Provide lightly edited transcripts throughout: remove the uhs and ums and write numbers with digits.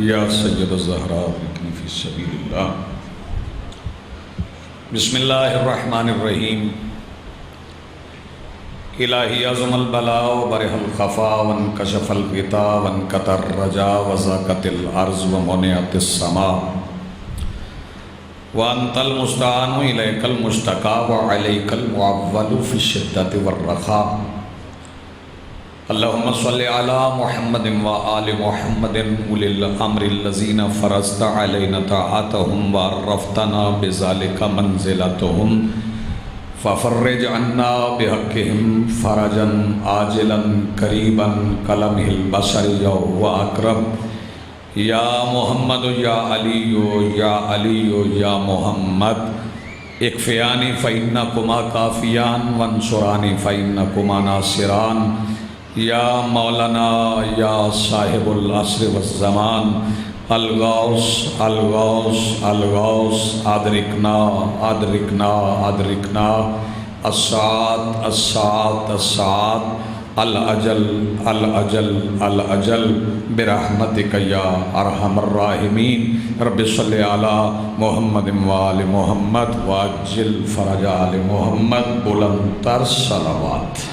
یا سید الزہراء ابنی فی سبیل اللہ۔ بسم اللہ الرحمن الرحیم۔ الہی عظم البلاء وبرح الخفا وانکشف الغطاء وانقطع الرجاء وضاقت الارض ومنعت السماء وانت المستعان الیک المشتکا وعلیک المعول فی الشدۃ والرخاء۔ اللہم صلی علی محمد وآل محمد اولی الامر الذین فرضت علینا طاعتہم وعرفتنا بذلک منزلتہم ففرج عنا بحقہم فرجا عاجلا قریبا کلمہ البشر یو اقرب یا محمد یا علی یا علی یا محمد اکفیانی فإنکما کافیان وانصرانی فإنکما ناصران یا مولانا یا صاحب العصر والزمان الغوث الغوث الغوث ادرکنا ادرکنا ادرکنا الساعة الساعة الساعة الاجل الاجل الاجل برحمتک یا ارحم الراحمین۔ رب صلی علی محمد وآل محمد واجل فرج آل محمد۔ بلند تر صلوات۔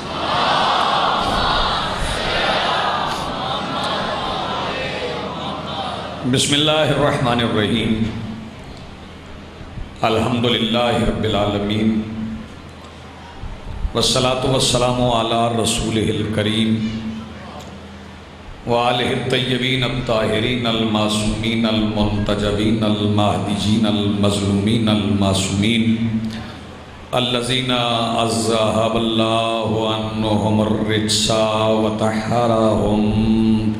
بسم اللہ الرحمن الرحیم۔ الحمدللہ رب العالمین والصلاة والسلام علی رسولہ الکریم وآلہ الطیبین الطاہرین المعصومین المنتجبین المہدیین المظلومین المعصومین الذین اذہب اللہ عنہم الرجس وطہرہم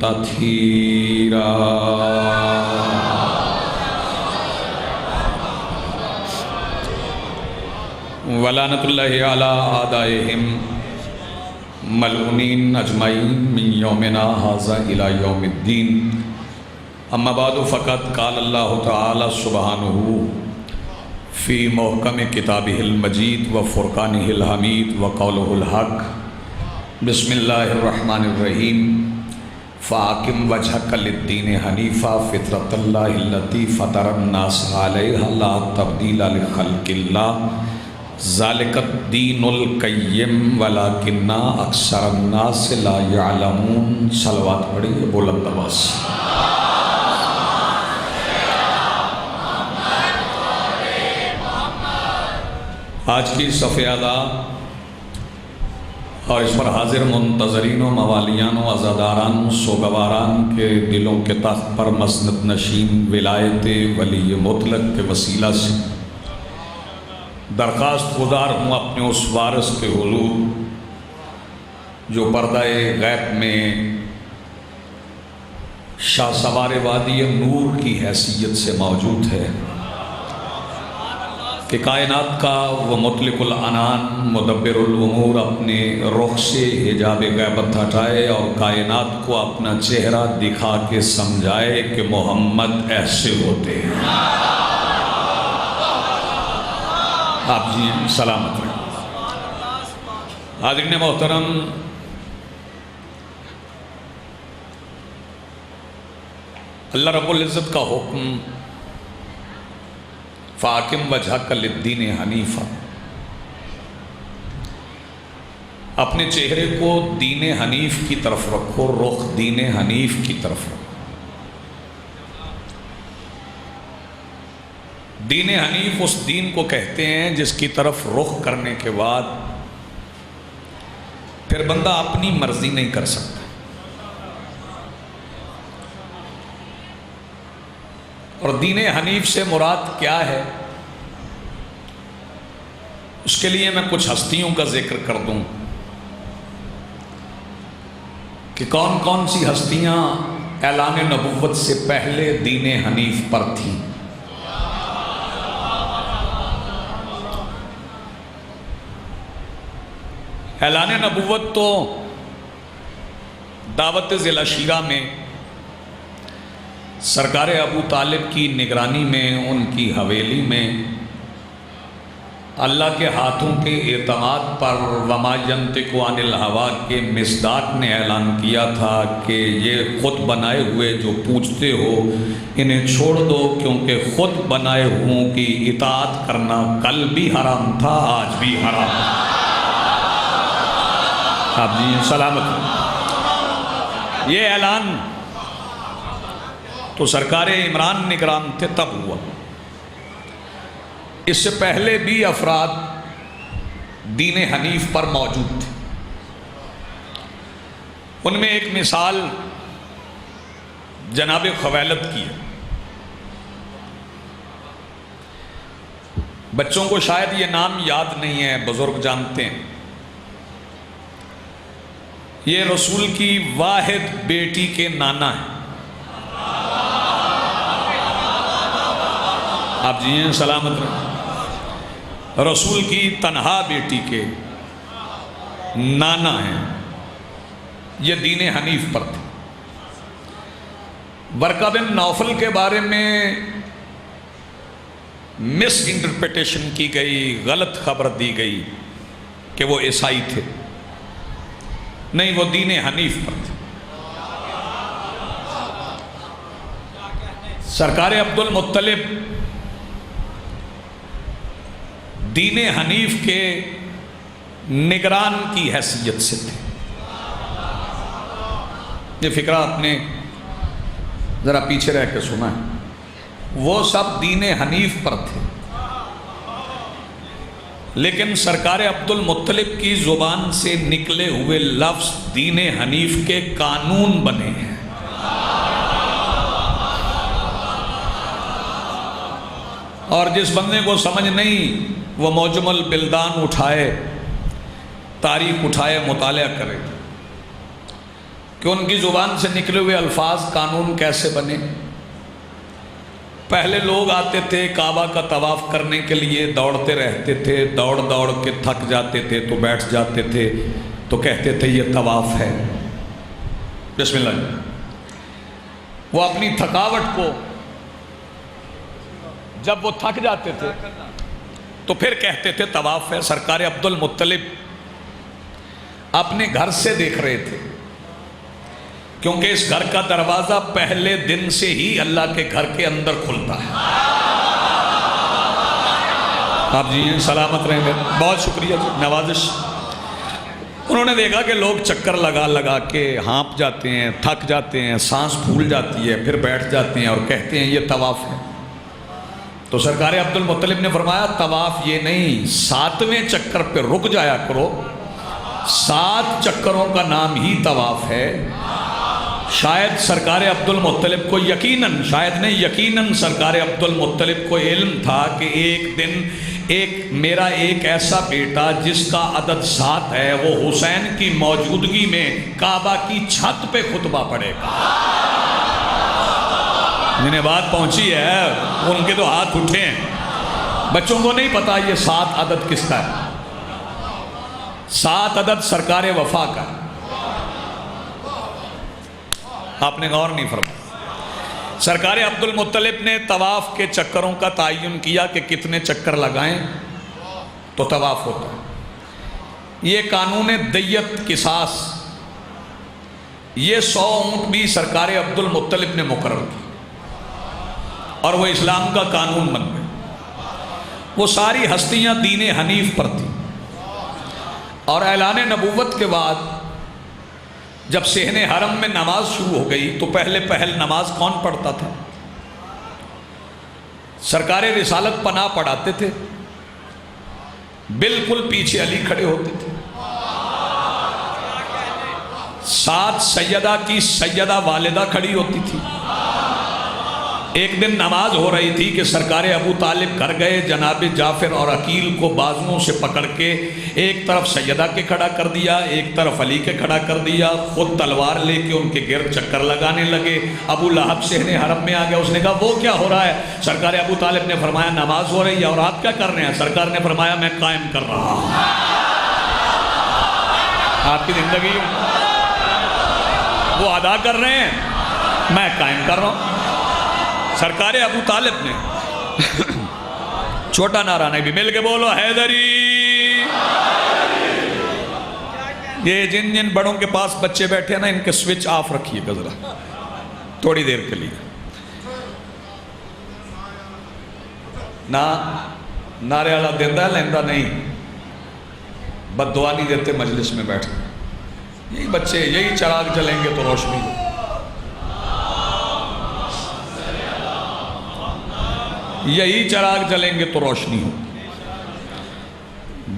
تطہیرا۔ ولعنۃ اللہ علی اعدائہم ملعونین اجمعین من یومنا ھذا الی یوم الدین۔ اما بعد فقد قال اللہ تعالی سبحانہ فی محکم کتابہ المجید و فرقانہ الحمید و قولہ الحق۔ بسم اللہ الرحمن الرحیم۔ فاقم وجہک للدین حنیفا فطرۃ اللہ التی فطر الناس علیہا لا تبدیل لخلق اللہ ذالک الدین القیم ولکن اکثر الناس لا یعلمون۔ صلوات پڑھیے بلند آواز۔ آج کی صفحہ اعلیٰ اور اس پر حاضر منتظرین و موالیان و عزاداران سوگواران کے دلوں کے تخت پر مسند نشین ولایت ولی مطلق کے وسیلہ سے درخواست گزار ہوں اپنے اس وارث کے حضور جو پردہ غیب میں شاہ سوار وادی نور کی حیثیت سے موجود ہے کہ کائنات کا وہ مطلق العنان مدبر الامور اپنے رخ سے حجاب غیبت ہٹائے اور کائنات کو اپنا چہرہ دکھا کے سمجھائے کہ محمد ایسے ہوتے ہیں۔ آپ جی سلامت رہیں۔ حاضرین محترم، اللہ رب العزت کا حکم فاقم وجہک للدین حنیفا، اپنے چہرے کو دین حنیف کی طرف رکھو، رخ دین حنیف کی طرف رکھو۔ دین حنیف اس دین کو کہتے ہیں جس کی طرف رخ کرنے کے بعد پھر بندہ اپنی مرضی نہیں کر سکتا۔ اور دین حنیف سے مراد کیا ہے، اس کے لیے میں کچھ ہستیوں کا ذکر کر دوں کہ کون کون سی ہستیاں اعلان نبوت سے پہلے دین حنیف پر تھیں۔ اعلان نبوت تو دعوت ذی العشیرہ میں سرکار ابو طالب کی نگرانی میں ان کی حویلی میں اللہ کے ہاتھوں کے اعتماد پر وما ینطق عن الہوا کے مصداق نے اعلان کیا تھا کہ یہ خود بنائے ہوئے جو پوچھتے ہو انہیں چھوڑ دو، کیونکہ خود بنائے ہوں کی اطاعت کرنا کل بھی حرام تھا، آج بھی حرام ہے۔ آپ جی سلامت۔ یہ اعلان تو سرکار عمران نگران تھے تب ہوا، اس سے پہلے بھی افراد دین حنیف پر موجود تھے۔ ان میں ایک مثال جناب خویلد کی ہے۔ بچوں کو شاید یہ نام یاد نہیں ہے، بزرگ جانتے ہیں۔ یہ رسول کی واحد بیٹی کے نانا ہیں۔ آپ جی ہیں سلامت رہیں۔ رسول کی تنہا بیٹی کے نانا ہیں، یہ دین حنیف پر تھے۔ ورقہ بن نوفل کے بارے میں مس انٹرپریٹیشن کی گئی، غلط خبر دی گئی کہ وہ عیسائی تھے، نہیں، وہ دین حنیف پر تھے۔ سرکار عبد المطلب دین حنیف کے نگران کی حیثیت سے تھے۔ یہ فکرہ آپ نے ذرا پیچھے رہ کے سنا ہے۔ وہ سب دین حنیف پر تھے، لیکن سرکار عبد المطلب کی زبان سے نکلے ہوئے لفظ دین حنیف کے قانون بنے ہیں۔ اور جس بندے کو سمجھ نہیں وہ موجم البلدان اٹھائے، تاریخ اٹھائے، مطالعہ کرے کہ ان کی زبان سے نکلے ہوئے الفاظ قانون کیسے بنے۔ پہلے لوگ آتے تھے کعبہ کا طواف کرنے کے لیے، دوڑتے رہتے تھے، دوڑ دوڑ کے تھک جاتے تھے تو بیٹھ جاتے تھے، تو کہتے تھے یہ طواف ہے۔ بسم اللہ۔ وہ اپنی تھکاوٹ کو جب وہ تھک جاتے تھے تو پھر کہتے تھے طواف ہے۔ سرکار عبد المطلب اپنے گھر سے دیکھ رہے تھے، کیونکہ اس گھر کا دروازہ پہلے دن سے ہی اللہ کے گھر کے اندر کھلتا ہے۔ آپ جی سلامت رہیں گے، بہت شکریہ جی، نوازش۔ انہوں نے دیکھا کہ لوگ چکر لگا لگا کے ہانپ جاتے ہیں، تھک جاتے ہیں، سانس پھول جاتی ہے، پھر بیٹھ جاتے ہیں اور کہتے ہیں یہ طواف ہے۔ تو سرکار عبد المطلب نے فرمایا طواف یہ نہیں، 7ویں چکر پہ رک جایا کرو، 7 چکروں کا نام ہی طواف ہے۔ شاید سرکار عبد المطلب کو یقیناً، شاید نہیں یقیناً سرکار عبد المطلب کو علم تھا کہ ایک دن میرا ایک ایسا بیٹا جس کا عدد 7 ہے، وہ حسین کی موجودگی میں کعبہ کی چھت پہ خطبہ پڑھے گا۔ جنہیں بات پہنچی ہے ان کے تو ہاتھ اٹھے ہیں۔ بچوں کو نہیں پتا یہ 7 عدد کس کا ہے۔ 7 عدد سرکار وفا کا ہے۔ آپ نے غور نہیں فرمایا۔ سرکار عبد المطلب نے طواف کے چکروں کا تعین کیا کہ کتنے چکر لگائیں تو طواف ہوتا ہے۔ یہ قانون دیت قصاص، یہ 100 اونٹ بھی سرکار عبد المطلب نے مقرر کی اور وہ اسلام کا قانون بن گئے۔ وہ ساری ہستیاں دین حنیف پر تھیں، اور اعلان نبوت کے بعد جب صحن حرم میں نماز شروع ہو گئی تو پہل نماز کون پڑھتا تھا؟ سرکار رسالت پناہ پڑھاتے تھے، بالکل پیچھے علی کھڑے ہوتے تھے۔ 7 سیدہ کی سیدہ والدہ کھڑی ہوتی تھی۔ ایک دن نماز ہو رہی تھی کہ سرکار ابو طالب گھر گئے، جناب جعفر اور عقیل کو بازوؤں سے پکڑ کے ایک طرف سیدہ کے کھڑا کر دیا، ایک طرف علی کے کھڑا کر دیا، خود تلوار لے کے ان کے گرد چکر لگانے لگے۔ ابو لہب صحن حرم میں آ گیا، اس نے کہا وہ کیا ہو رہا ہے؟ سرکار ابو طالب نے فرمایا نماز ہو رہی ہے، اور آپ کیا کر رہے ہیں؟ سرکار نے فرمایا میں قائم کر رہا ہوں۔ آپ کی زندگی وہ ادا کر رہے ہیں، میں قائم کر رہا ہوں۔ سرکار ابو طالب نے چھوٹا نعرہ نہیں بھی، مل کے بولو حیدری۔ یہ جن جن بڑوں کے پاس بچے بیٹھے ہیں نا، ان کے سوئچ آف رکھیے گا ذرا تھوڑی دیر کے لیے۔ نعرے والا دیندہ لیندہ نہیں، بد دعا نہیں دیتے مجلس میں بیٹھ کے۔ یہی بچے، یہی چراغ جلیں گے تو روشنی ہو۔ یہی چراغ جلیں گے تو روشنی ہو۔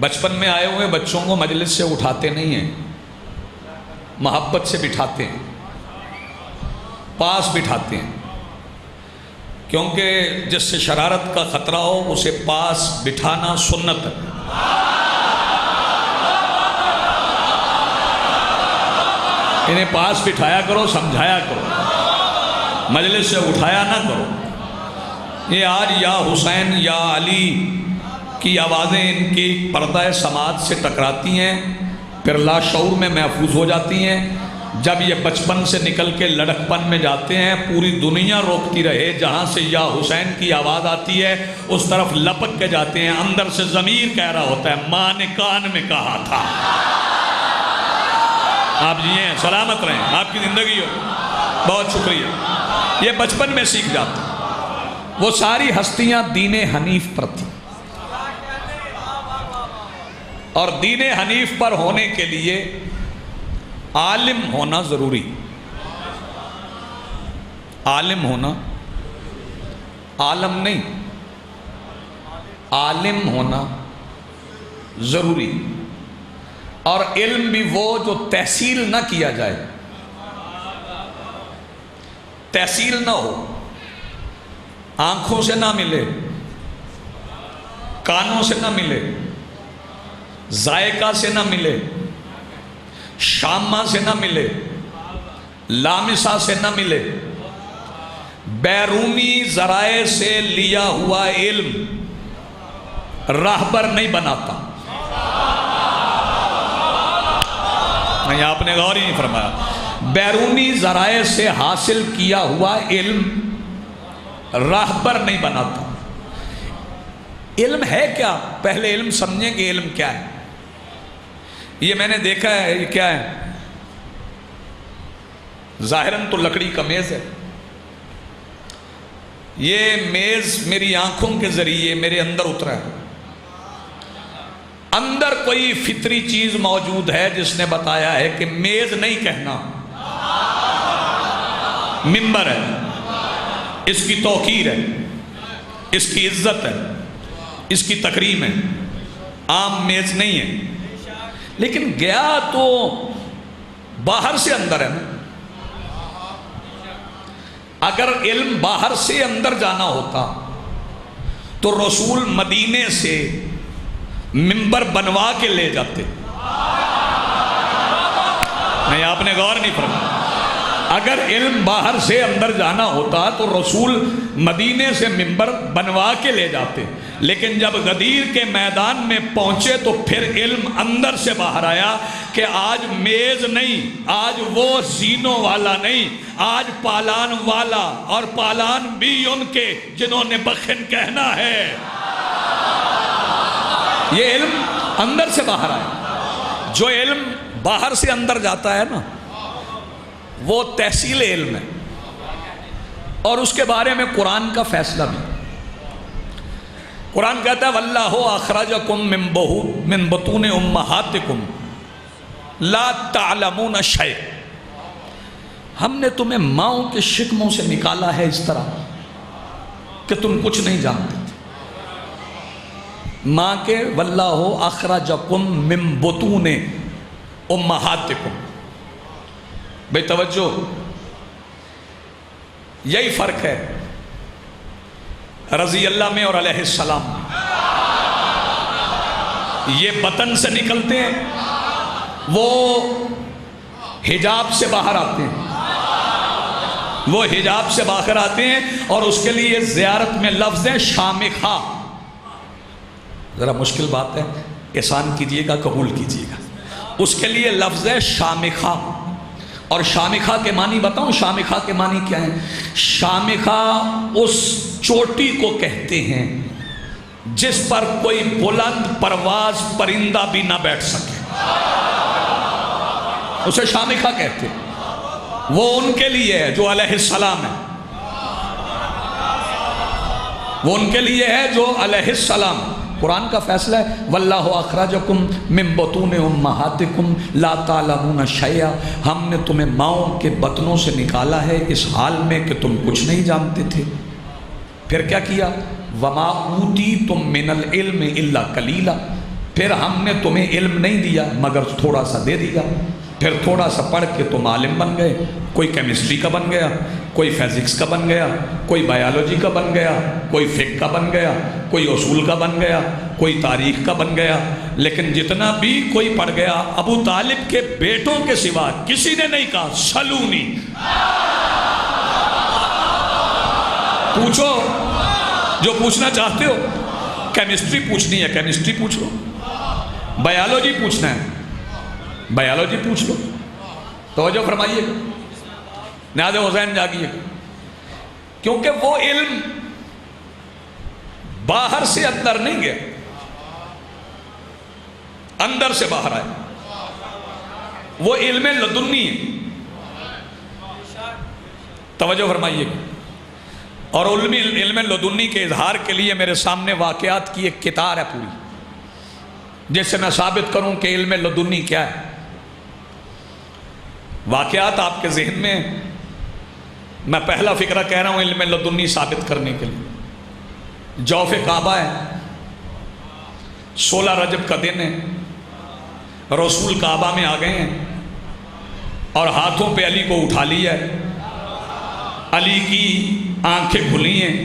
بچپن میں آئے ہوئے بچوں کو مجلس سے اٹھاتے نہیں ہیں، محبت سے بٹھاتے ہیں، پاس بٹھاتے ہیں، کیونکہ جس سے شرارت کا خطرہ ہو اسے پاس بٹھانا سنت ہے۔ انہیں پاس بٹھایا کرو، سمجھایا کرو، مجلس سے اٹھایا نہ کرو۔ یہ آج یا حسین یا علی کی آوازیں ان کی پردہ سماعت سے ٹکراتی ہیں، پھر لاشعور میں محفوظ ہو جاتی ہیں۔ جب یہ بچپن سے نکل کے لڑکپن میں جاتے ہیں، پوری دنیا روکتی رہے، جہاں سے یا حسین کی آواز آتی ہے اس طرف لپک کے جاتے ہیں۔ اندر سے ضمیر کہہ رہا ہوتا ہے ماں نے کان میں کہا تھا۔ آپ جیئیں، سلامت رہیں، آپ کی زندگی ہو، بہت شکریہ۔ یہ بچپن میں سیکھ جاتے ہیں۔ وہ ساری ہستیاں دین حنیف پر تھیں، اور دین حنیف پر ہونے کے لیے عالم ہونا ضروری، عالم ہونا، عالم نہیں، عالم ہونا ضروری۔ اور علم بھی وہ جو تحصیل نہ کیا جائے، تحصیل نہ ہو، آنکھوں سے نہ ملے، کانوں سے نہ ملے، ذائقہ سے نہ ملے، شامہ سے نہ ملے، لامسہ سے نہ ملے، بیرونی ذرائع سے لیا ہوا علم راہبر نہیں بناتا۔ نہیں، آپ نے غور ہی نہیں فرمایا۔ بیرونی ذرائع سے حاصل کیا ہوا علم راہبر نہیں بناتا۔ علم ہے کیا؟ پہلے علم سمجھیں کہ علم کیا ہے۔ یہ میں نے دیکھا ہے، یہ کیا ہے؟ ظاہراً تو لکڑی کا میز ہے۔ یہ میز میری آنکھوں کے ذریعے میرے اندر اترا ہے۔ اندر کوئی فطری چیز موجود ہے جس نے بتایا ہے کہ میز نہیں کہنا، منبر ہے، اس کی توقیر ہے، اس کی عزت ہے، اس کی تکریم ہے، عام میز نہیں ہے۔ لیکن گیا تو باہر سے اندر ہے نا۔ اگر علم باہر سے اندر جانا ہوتا تو رسول مدینے سے منبر بنوا کے لے جاتے۔ نہیں، آپ نے غور نہیں فرمایا۔ اگر علم باہر سے اندر جانا ہوتا تو رسول مدینے سے منبر بنوا کے لے جاتے، لیکن جب غدیر کے میدان میں پہنچے تو پھر علم اندر سے باہر آیا کہ آج میز نہیں، آج وہ زینوں والا نہیں، آج پالان والا، اور پالان بھی ان کے جنہوں نے بخن کہنا ہے۔ یہ علم اندر سے باہر آیا۔ جو علم باہر سے اندر جاتا ہے نا، وہ تحصیل علم ہے، اور اس کے بارے میں قرآن کا فیصلہ بھی۔ قرآن کہتا ہے وَاللَّهُ أَخْرَجَكُم مِّن بُطُونِ أُمَّهَاتِكُمْ لَا تَعْلَمُونَ شَيْءً۔ ہم نے تمہیں ماؤں کے شکموں سے نکالا ہے اس طرح کہ تم کچھ نہیں جانتے تھے۔ ماں کے وَاللَّهُ أَخْرَجَكُم مِّن بُطُونِ أُمَّهَاتِكُمْ۔ بھئی توجہ، یہی فرق ہے رضی اللہ میں اور علیہ السلام۔ یہ بطن سے نکلتے ہیں، وہ حجاب سے باہر آتے ہیں، وہ حجاب سے باہر آتے ہیں، اور اس کے لیے زیارت میں لفظ ہے شامخہ۔ ذرا مشکل بات ہے، احسان کیجئے گا، قبول کیجئے گا۔ اس کے لیے لفظ ہے شامخہ۔ اور شامخہ کے معنی بتاؤں، شامخہ کے معنی کیا ہے؟ شامخہ اس چوٹی کو کہتے ہیں جس پر کوئی بلند پرواز پرندہ بھی نہ بیٹھ سکے، اسے شامخہ کہتے ہیں۔ وہ ان کے لیے ہے جو علیہ السلام ہے، وہ ان کے لیے ہے جو علیہ السلام۔ قرآن کا فیصلہ ہے واللہ اخرجکم من بطون امہاتکم لا تعلمون شیئا، ہم نے تمہیں ماؤں کے بطنوں سے نکالا ہے اس حال میں کہ تم کچھ نہیں جانتے تھے۔ پھر کیا کیا؟ وما اوتیتم من العلم الا قلیلا، پھر ہم نے تمہیں علم نہیں دیا مگر تھوڑا سا دے دیا۔ پھر تھوڑا سا پڑھ کے تم عالم بن گئے، کوئی کیمسٹری کا بن گیا، کوئی فزکس کا بن گیا، کوئی بایولوجی کا بن گیا، کوئی فقہ کا بن گیا، کوئی اصول کا بن گیا، کوئی تاریخ کا بن گیا۔ لیکن جتنا بھی کوئی پڑھ گیا، ابو طالب کے بیٹوں کے سوا کسی نے نہیں کہا سلونی۔ پوچھو جو پوچھنا چاہتے ہو، کیمسٹری پوچھنی ہے کیمسٹری پوچھ لو، بایولوجی پوچھنا ہے بایولوجی پوچھ لو۔ توجہ فرمائیے، نیاز حسین جاگیے، کیونکہ وہ علم باہر سے اندر نہیں گیا، اندر سے باہر آئے، وہ علم لدنی ہے۔ توجہ فرمائیے، اور علم لدنی کے اظہار کے لیے میرے سامنے واقعات کی ایک کتار ہے پوری، جس سے میں ثابت کروں کہ علم لدنی کیا ہے۔ واقعات آپ کے ذہن میں، میں پہلا فقرہ کہہ رہا ہوں علم لدنی ثابت کرنے کے لیے۔ جوف کعبہ ہے، 16 رجب کا دن ہے، رسول کعبہ میں آ گئے ہیں اور ہاتھوں پہ علی کو اٹھا لیا ہے۔ علی کی آنکھیں کھلی ہیں،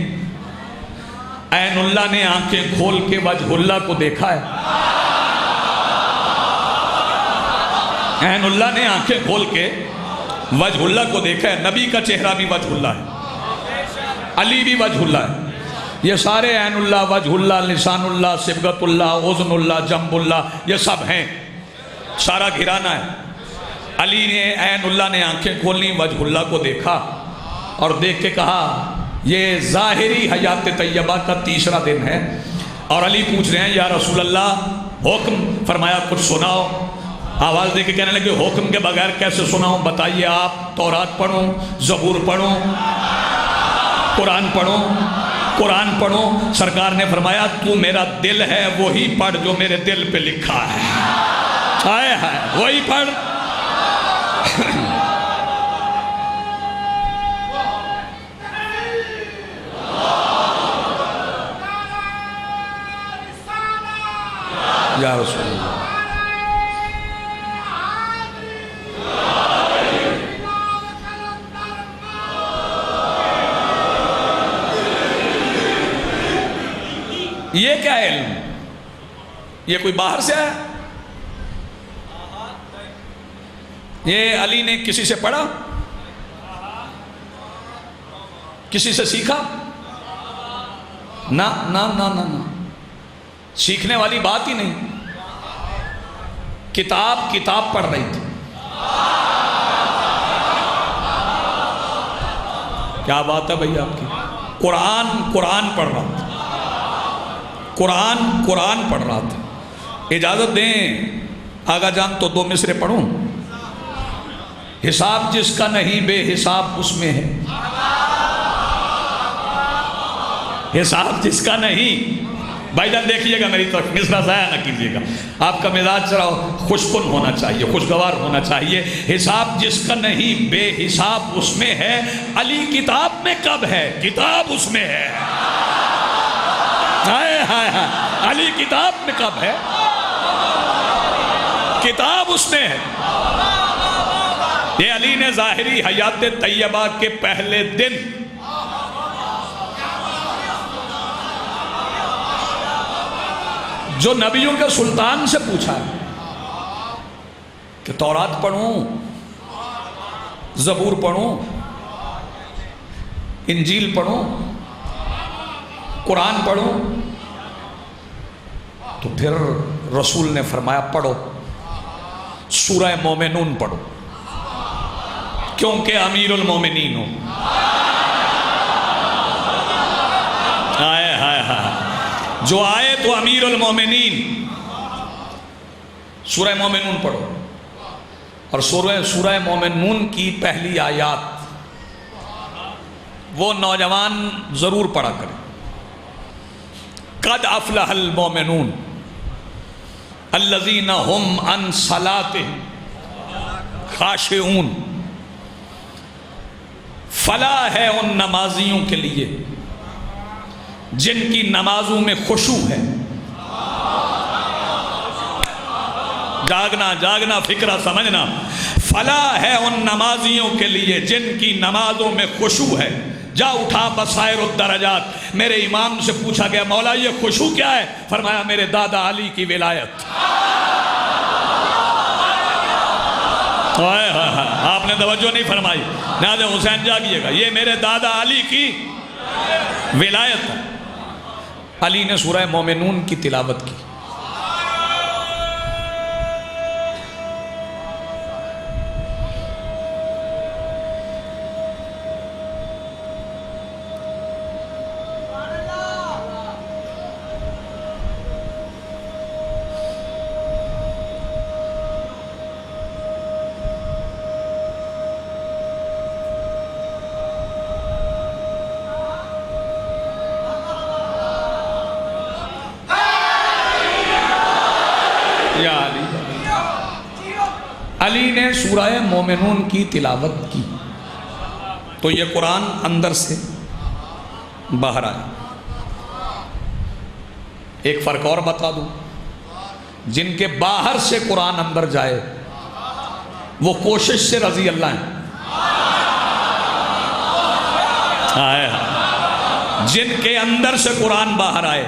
عین اللہ نے آنکھیں کھول کے وجہ اللہ کو دیکھا ہے۔ عین اللہ نے آنکھیں کھول کے وجہ اللہ کو دیکھا ہے۔ نبی کا چہرہ بھی وجہ اللہ ہے، علی بھی وجہ اللہ ہے، یہ سارے عین اللہ، وجہ اللہ، لسان اللہ، صبغت اللہ، اذن اللہ، جنب اللہ، یہ سب ہیں، سارا گھرانہ ہے۔ علی نے عین اللہ نے آنکھیں کھولنی، وجہ اللہ کو دیکھا اور دیکھ کے کہا یہ ظاہری حیات طیبہ کا تیسرا دن ہے۔ اور علی پوچھ رہے ہیں یا رسول اللہ حکم، فرمایا کچھ سناؤ۔ آواز دے کے کہنے لگے حکم کے بغیر کیسے سناؤں، بتائیے آپ۔ تورات پڑھوں، زبور پڑھوں، قرآن پڑھوں، قرآن پڑھوں؟ سرکار نے فرمایا تو میرا دل ہے وہی پڑھ جو میرے دل پہ لکھا ہے، ہائے ہائے وہی پڑھ۔ یا رسول اللہ، یہ کیا علم؟ یہ کوئی باہر سے آیا؟ یہ علی نے کسی سے پڑھا، کسی سے سیکھا؟ نہ نہ نہ نہ نہ، سیکھنے والی بات ہی نہیں۔ کتاب پڑھ رہی تھی۔ کیا بات ہے بھئی آپ کی؟ قرآن پڑھ رہا تھا، قرآن پڑھ رہا تھا۔ اجازت دیں آگا جان تو 2 مصرے پڑھوں؟ حساب جس کا نہیں بے حساب اس میں ہے، حساب جس کا نہیں۔ بھائی جان دیکھیے گا میری طرف، مصرع ضائع نہ کیجیے گا، آپ کا مزاج ذرا خوشکن ہونا چاہیے، خوشگوار ہونا چاہیے۔ حساب جس کا نہیں بے حساب اس میں ہے، علی کتاب میں کب ہے؟ کتاب اس میں ہے، ہائے ہائے ہائے، علی کتاب میں کب ہے؟ کتاب اس میں ہے۔ یہ علی نے ظاہری حیات طیبہ کے پہلے دن جو نبیوں کے سلطان سے پوچھا کہ تورات پڑھوں، زبور پڑھوں، انجیل پڑھوں، قرآن پڑھوں، تو پھر رسول نے فرمایا پڑھو سورہ مومنون پڑھو، کیونکہ امیر المومنین ہو۔ ہائے ہائے ہائے، جو آئے تو امیر المومنین. سورہ مومنون پڑھو، اور سورہ مومنون کی پہلی آیات وہ نوجوان ضرور پڑھا کریں. قد افلح المومنون الذین هم عن صلاتهم خاشعون. فلاح ہے ان نمازیوں کے لیے جن کی نمازوں میں خشوع ہے. جاگنا جاگنا، فکرہ سمجھنا. فلاح ہے ان نمازیوں کے لیے جن کی نمازوں میں خشوع ہے. جا اٹھا بصائر الدرجات. میرے امام سے پوچھا گیا مولا یہ خشوع کیا ہے؟ فرمایا میرے دادا علی کی ولایت. آپ نے توجہ نہیں فرمائی. ناظر حسین جاگیے گا، یہ میرے دادا علی کی ولایت ہے. علی نے سورہ مومنون کی تلاوت کی. علی نے سورہ مومنون کی تلاوت کی تو یہ قرآن اندر سے باہر آیا. ایک فرق اور بتا دوں، جن کے باہر سے قرآن اندر جائے وہ کوشش سے رضی اللہ ہیں. جن کے اندر سے قرآن باہر آئے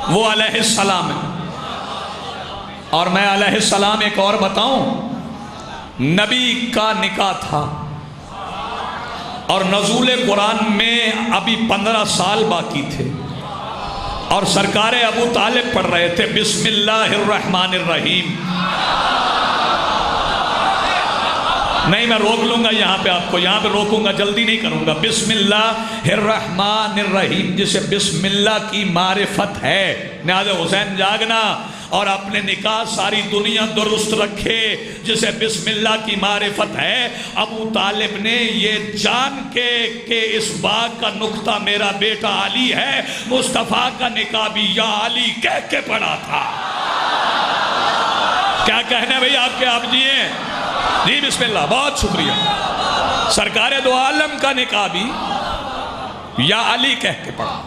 وہ علیہ السلام ہے. اور میں علیہ السلام ایک اور بتاؤں، نبی کا نکاح تھا اور نزول قرآن میں ابھی 15 سال باقی تھے اور سرکار ابو طالب پڑھ رہے تھے بسم اللہ الرحمن الرحیم. نہیں میں روک لوں گا یہاں پہ، آپ کو یہاں پہ روکوں گا، جلدی نہیں کروں گا. بسم اللہ الرحمن الرحیم جسے بسم اللہ کی معرفت ہے. ناظر حسین جاگنا اور اپنے نکاح ساری دنیا درست رکھے جسے بسم اللہ کی معرفت ہے. ابو طالب نے یہ جان کے کہ اس بات کا نقطہ میرا بیٹا علی ہے، مصطفیٰ کا نکاح بھی یا علی کہہ کے پڑھا تھا. کیا کہنے بھئی آپ کے آپ جی ہیں؟ جی بسم اللہ، بہت شکریہ. سرکار دو عالم کا نکاح بھی یا علی کہہ کے پڑھا،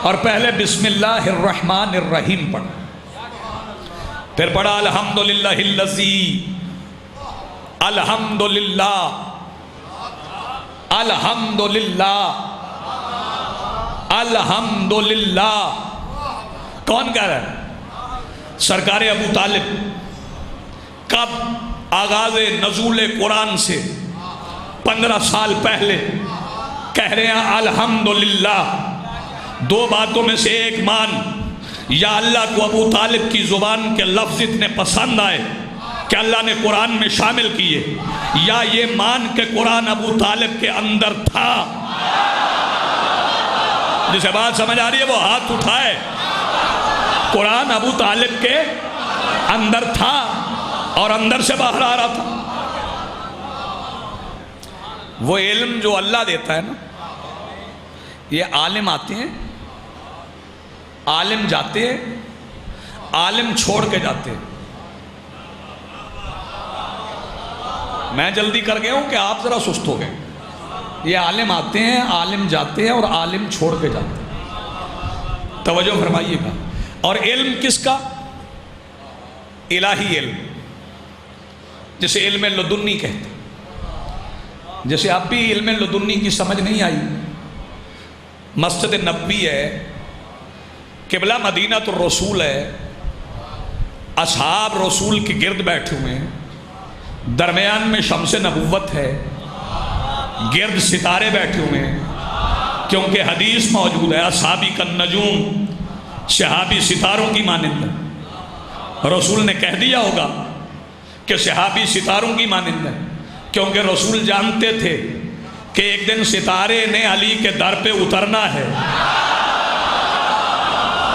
اور پہلے بسم اللہ الرحمن الرحیم پڑھا، پھر پڑھا الحمدللہ الذی، الحمدللہ الحمدللہ الحمدللہ. کون کہہ رہا ہے؟ سرکار ابو طالب. کب؟ آغاز نزول قرآن سے 15 سال پہلے کہہ رہے ہیں الحمدللہ. دو باتوں میں سے ایک مان، یا اللہ کو ابو طالب کی زبان کے لفظ اتنے پسند آئے کہ اللہ نے قرآن میں شامل کیے، یا یہ مان کہ قرآن ابو طالب کے اندر تھا. جسے بات سمجھ آ رہی ہے وہ ہاتھ اٹھائے. قرآن ابو طالب کے اندر تھا اور اندر سے باہر آ رہا تھا. وہ علم جو اللہ دیتا ہے نا، یہ عالم آتے ہیں، عالم جاتے ہیں، عالم چھوڑ کے جاتے ہیں. میں جلدی کر گیا ہوں کہ آپ ذرا سست ہو گئے. یہ عالم آتے ہیں، عالم جاتے ہیں اور عالم چھوڑ کے جاتے ہیں. توجہ فرمائیے گا. اور علم کس کا؟ الہی علم، جسے علم لدنی کہتے. جیسے اب بھی علم لدنی کی سمجھ نہیں آئی. مسجد نبوی ہے، قبلہ مدینہ الرسول ہے، اصحاب رسول کے گرد بیٹھے ہوئے ہیں، درمیان میں شمس نبوت ہے، گرد ستارے بیٹھے ہوئے ہیں. کیونکہ حدیث موجود ہے اصحابی کالنجوم، صحابی ستاروں کی مانند ہے. رسول نے کہہ دیا ہوگا کہ صحابی ستاروں کی مانند ہے، کیونکہ رسول جانتے تھے کہ ایک دن ستارے نے علی کے در پہ اترنا ہے.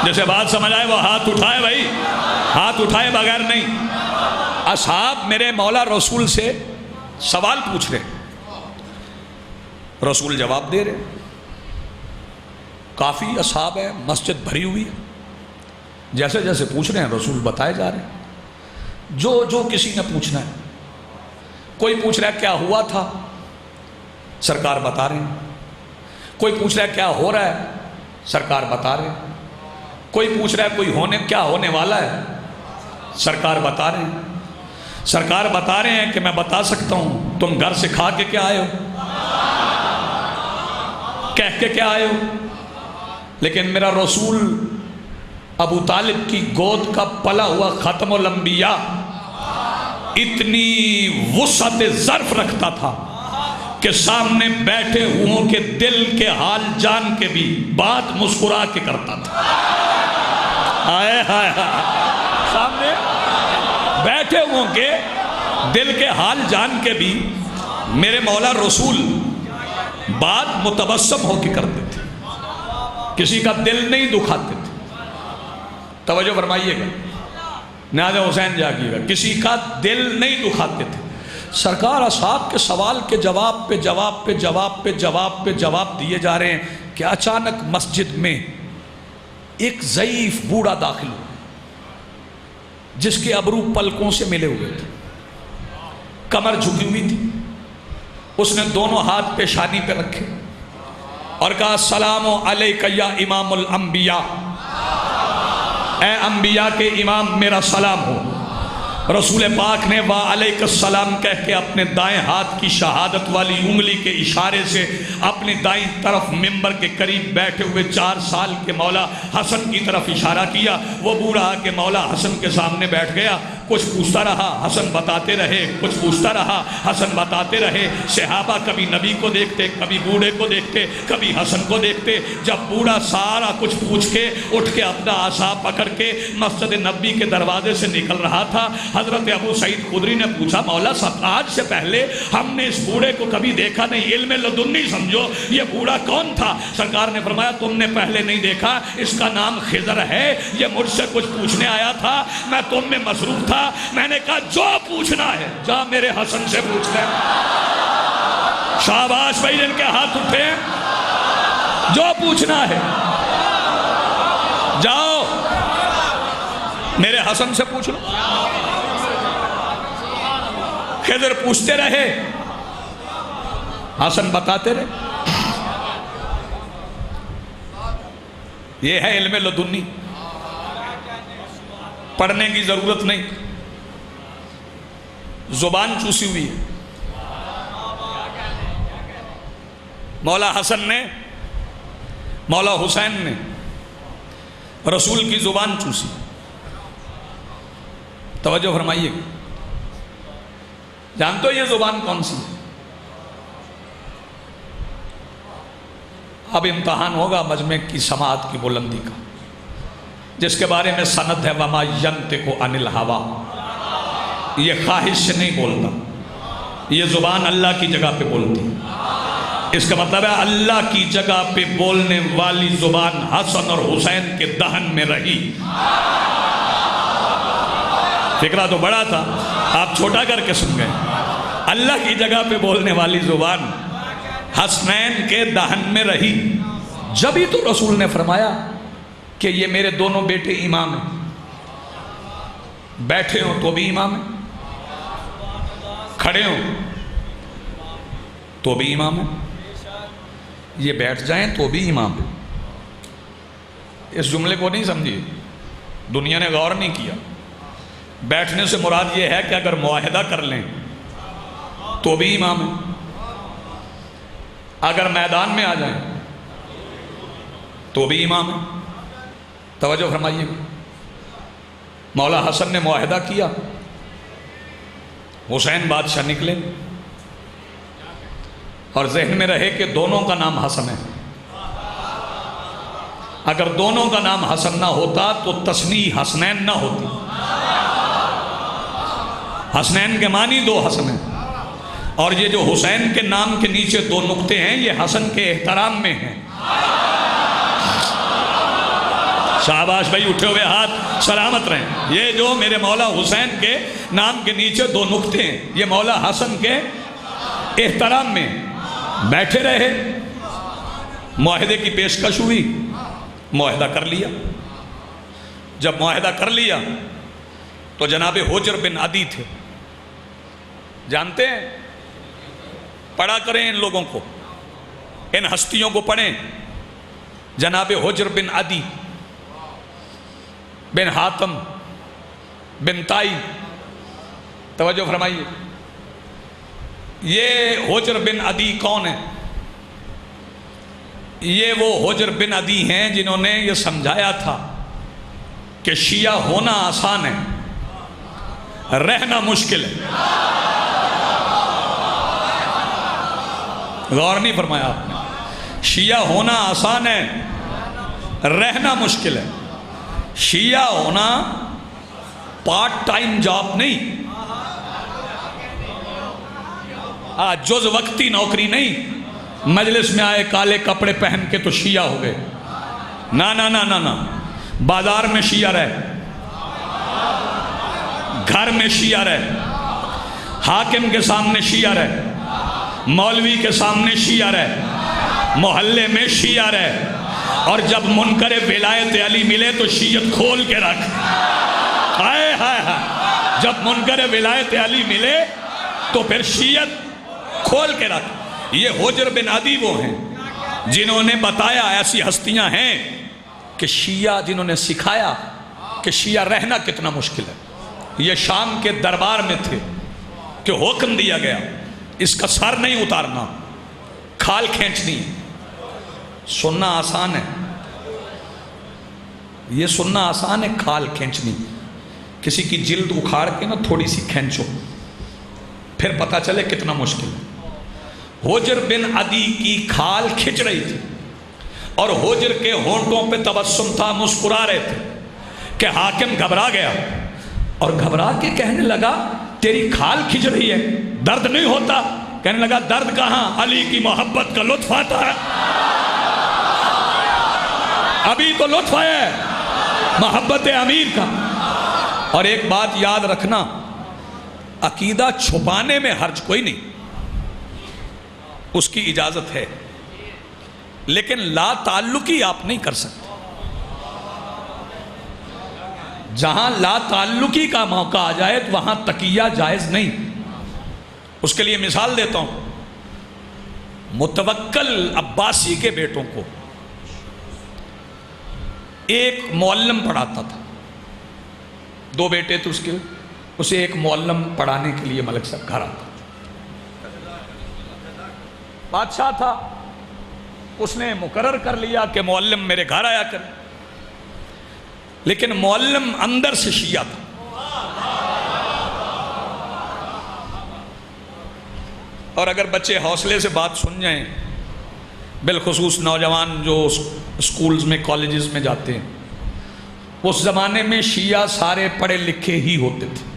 جیسے بات سمجھ آئے وہ ہاتھ اٹھائے بھائی، ہاتھ اٹھائے بغیر نہیں. اصحاب میرے مولا رسول سے سوال پوچھ رہے، رسول جواب دے رہے. کافی اصحاب ہیں، مسجد بھری ہوئی ہے. جیسے جیسے پوچھ رہے ہیں رسول بتائے جا رہے ہیں جو کسی نے پوچھنا ہے. کوئی پوچھ رہا ہے کیا ہوا تھا، سرکار بتا رہے ہیں. کوئی پوچھ رہا ہے کیا ہو رہا ہے، سرکار بتا رہے ہیں. کوئی پوچھ رہا ہے کوئی کیا ہونے والا ہے، سرکار بتا رہے ہیں. سرکار بتا رہے ہیں کہ میں بتا سکتا ہوں تم گھر سے کھا کے کیا آئے ہو، کہہ کے کیا آئے ہو. لیکن میرا رسول ابو طالب کی گود کا پلا ہوا ختم الانبیاء اتنی وسعت ظرف رکھتا تھا کہ سامنے بیٹھے ہوں کے دل کے حال جان کے بھی بات مسکرا کے کرتا تھا. آئے ہائے سامنے بیٹھے ہوں کے دل کے حال جان کے بھی میرے مولا رسول بات متبسم ہو کے کرتے تھے، کسی کا دل نہیں دکھاتے تھے. توجہ فرمائیے گا، نیاز حسین جاگیے گا، کسی کا دل نہیں دکھاتے تھے. سرکار اصحاب کے سوال کے جواب پہ جواب پہ جواب پہ جواب پہ جواب دیے جا رہے ہیں کہ اچانک مسجد میں ایک ضعیف بوڑھا داخل ہوا جس کے ابرو پلکوں سے ملے ہوئے تھے، کمر جھکی ہوئی تھی. اس نے دونوں ہاتھ پیشانی پہ رکھے اور کہا السلام علیک یا امام الانبیاء، اے انبیاء کے امام میرا سلام ہو. رسول پاک نے وعلیک السلام کہہ کے اپنے دائیں ہاتھ کی شہادت والی انگلی کے اشارے سے اپنی دائیں طرف ممبر کے قریب بیٹھے ہوئے 4 سال کے مولا حسن کی طرف اشارہ کیا. وہ بوڑھا کہ مولا حسن کے سامنے بیٹھ گیا. کچھ پوچھتا رہا، حسن بتاتے رہے، کچھ پوچھتا رہا، حسن بتاتے رہے. صحابہ کبھی نبی کو دیکھتے، کبھی بوڑھے کو دیکھتے، کبھی حسن کو دیکھتے. جب بوڑھا سارا کچھ پوچھ کے اٹھ کے اپنا عصا پکڑ کے مسجد نبی کے دروازے سے نکل رہا تھا، حضرت ابو سعید خدری نے پوچھا مولا صاحب آج سے پہلے ہم نے اس بوڑھے کو کبھی دیکھا نہیں، علم لدنی سمجھو، یہ بوڑھا کون تھا؟ سرکار نے فرمایا تم نے پہلے نہیں دیکھا، اس کا نام خضر ہے، یہ مجھ سے کچھ پوچھنے آیا تھا، میں تم میں مصروف تھا. میں نے کہا جو پوچھنا ہے جا میرے حسن سے پوچھ لے. شاباش بھائی جن کے ہاتھ اٹھے، جو پوچھنا ہے جاؤ میرے حسن سے پوچھ لو. خضر پوچھتے رہے، حسن بتاتے رہے. یہ ہے علم لدنی، پڑھنے کی ضرورت نہیں، زبان چوسی ہوئی ہے. مولا حسن نے، مولا حسین نے رسول کی زبان چوسی. توجہ فرمائیے، جانتے ہو یہ زبان کون سی ہے؟ اب امتحان ہوگا مجمع کی سماعت کی بلندی کا، جس کے بارے میں سند ہے وما ینطق عن الہوی، یہ خواہش سے نہیں بولتا، یہ زبان اللہ کی جگہ پہ بولتی. اس کا مطلب ہے اللہ کی جگہ پہ بولنے والی زبان حسن اور حسین کے دہن میں رہی. فکرہ تو بڑا تھا، آپ چھوٹا کر کے سن گئے. اللہ کی جگہ پہ بولنے والی زبان حسنین کے دہن میں رہی. جبھی تو رسول نے فرمایا کہ یہ میرے دونوں بیٹے امام ہیں، بیٹھے ہوں تو بھی امام ہیں، کھڑے ہوں تو بھی امام ہیں، یہ بیٹھ جائیں تو بھی امام ہیں. اس جملے کو نہیں سمجھیے، دنیا نے غور نہیں کیا. بیٹھنے سے مراد یہ ہے کہ اگر معاہدہ کر لیں تو بھی امام ہیں، اگر میدان میں آ جائیں تو بھی امام ہیں. توجہ فرمائیے، مولا حسن نے معاہدہ کیا، حسین بادشاہ نکلے، اور ذہن میں رہے کہ دونوں کا نام حسن ہے. اگر دونوں کا نام حسن نہ ہوتا تو تصنیع حسنین نہ ہوتی. حسنین کے معنی 2 حسن ہیں، اور یہ جو حسین کے نام کے نیچے 2 نقطے ہیں یہ حسن کے احترام میں ہیں۔ شاباش بھائی، اٹھے ہوئے ہاتھ سلامت رہیں۔ یہ جو میرے مولا حسین کے نام کے نیچے 2 نقطے ہیں یہ مولا حسن کے احترام میں۔ بیٹھے رہے، معاہدے کی پیشکش ہوئی، معاہدہ کر لیا۔ جب معاہدہ کر لیا تو جناب حجر بن عدی تھے، جانتے ہیں؟ پڑھا کریں ان لوگوں کو، ان ہستیوں کو پڑھیں۔ جناب حجر بن عدی بن حاتم بن تائی، توجہ فرمائیے، یہ حجر بن عدی کون ہے؟ یہ وہ حجر بن عدی ہیں جنہوں نے یہ سمجھایا تھا کہ شیعہ ہونا آسان ہے، رہنا مشکل ہے۔ غور نہیں فرمایا آپ نے؟ شیعہ ہونا آسان ہے، رہنا مشکل ہے۔ شیعہ ہونا پارٹ ٹائم جاب نہیں، جز وقتی نوکری نہیں۔ مجلس میں آئے کالے کپڑے پہن کے تو شیعہ ہو گئے، نا نا نا نا نا۔ بازار میں شیعہ رہ، گھر میں شیعہ رہ، حاکم کے سامنے شیعہ رہ، مولوی کے سامنے شیعہ رہ، محلے میں شیعہ رہ، اور جب منکر ولایت علی ملے تو شیعت کھول کے رکھ۔ ہائے ہائے ہائے، جب منکر ولایت علی ملے تو پھر شیعت کھول کے رکھ۔ یہ حجر بن عدی وہ ہیں جنہوں نے بتایا، ایسی ہستیاں ہیں کہ شیعہ جنہوں نے سکھایا کہ شیعہ رہنا کتنا مشکل ہے۔ یہ شام کے دربار میں تھے کہ حکم دیا گیا اس کا سر نہیں اتارنا، کھال کھینچنی ہے۔ سننا آسان ہے، یہ سننا آسان ہے، کھال کھینچنی۔ کسی کی جلد اکھاڑ کے نا تھوڑی سی کھینچو، پھر پتہ چلے کتنا مشکل ہے۔ حجر بن عدی کی کھال کھچ رہی تھی اور حجر کے ہونٹوں پہ تبسم تھا، مسکرا رہے تھے کہ حاکم گھبرا گیا اور گھبرا کے کہنے لگا تیری کھال کھچ رہی ہے، درد نہیں ہوتا؟ کہنے لگا درد کہاں، علی کی محبت کا لطف آتا ہے، ابھی تو لطف آیا ہے محبت امیر کا۔ اور ایک بات یاد رکھنا، عقیدہ چھپانے میں حرج کوئی نہیں، اس کی اجازت ہے، لیکن لا تعلقی آپ نہیں کر سکتے۔ جہاں لا تعلقی کا موقع آ جائے تو وہاں تقیہ جائز نہیں۔ اس کے لیے مثال دیتا ہوں، متوکل عباسی کے بیٹوں کو ایک معلم پڑھاتا تھا، 2 بیٹے تھے اس کے، اسے ایک معلم پڑھانے کے لیے ملک صاحب گھر آتا، بادشاہ تھا، اس نے مقرر کر لیا کہ معلم میرے گھر آیا کر، لیکن معلم اندر سے شیعہ تھا۔ اور اگر بچے حوصلے سے بات سن جائیں، بالخصوص نوجوان جو اسکولز میں کالجز میں جاتے ہیں، اس زمانے میں شیعہ سارے پڑھے لکھے ہی ہوتے تھے۔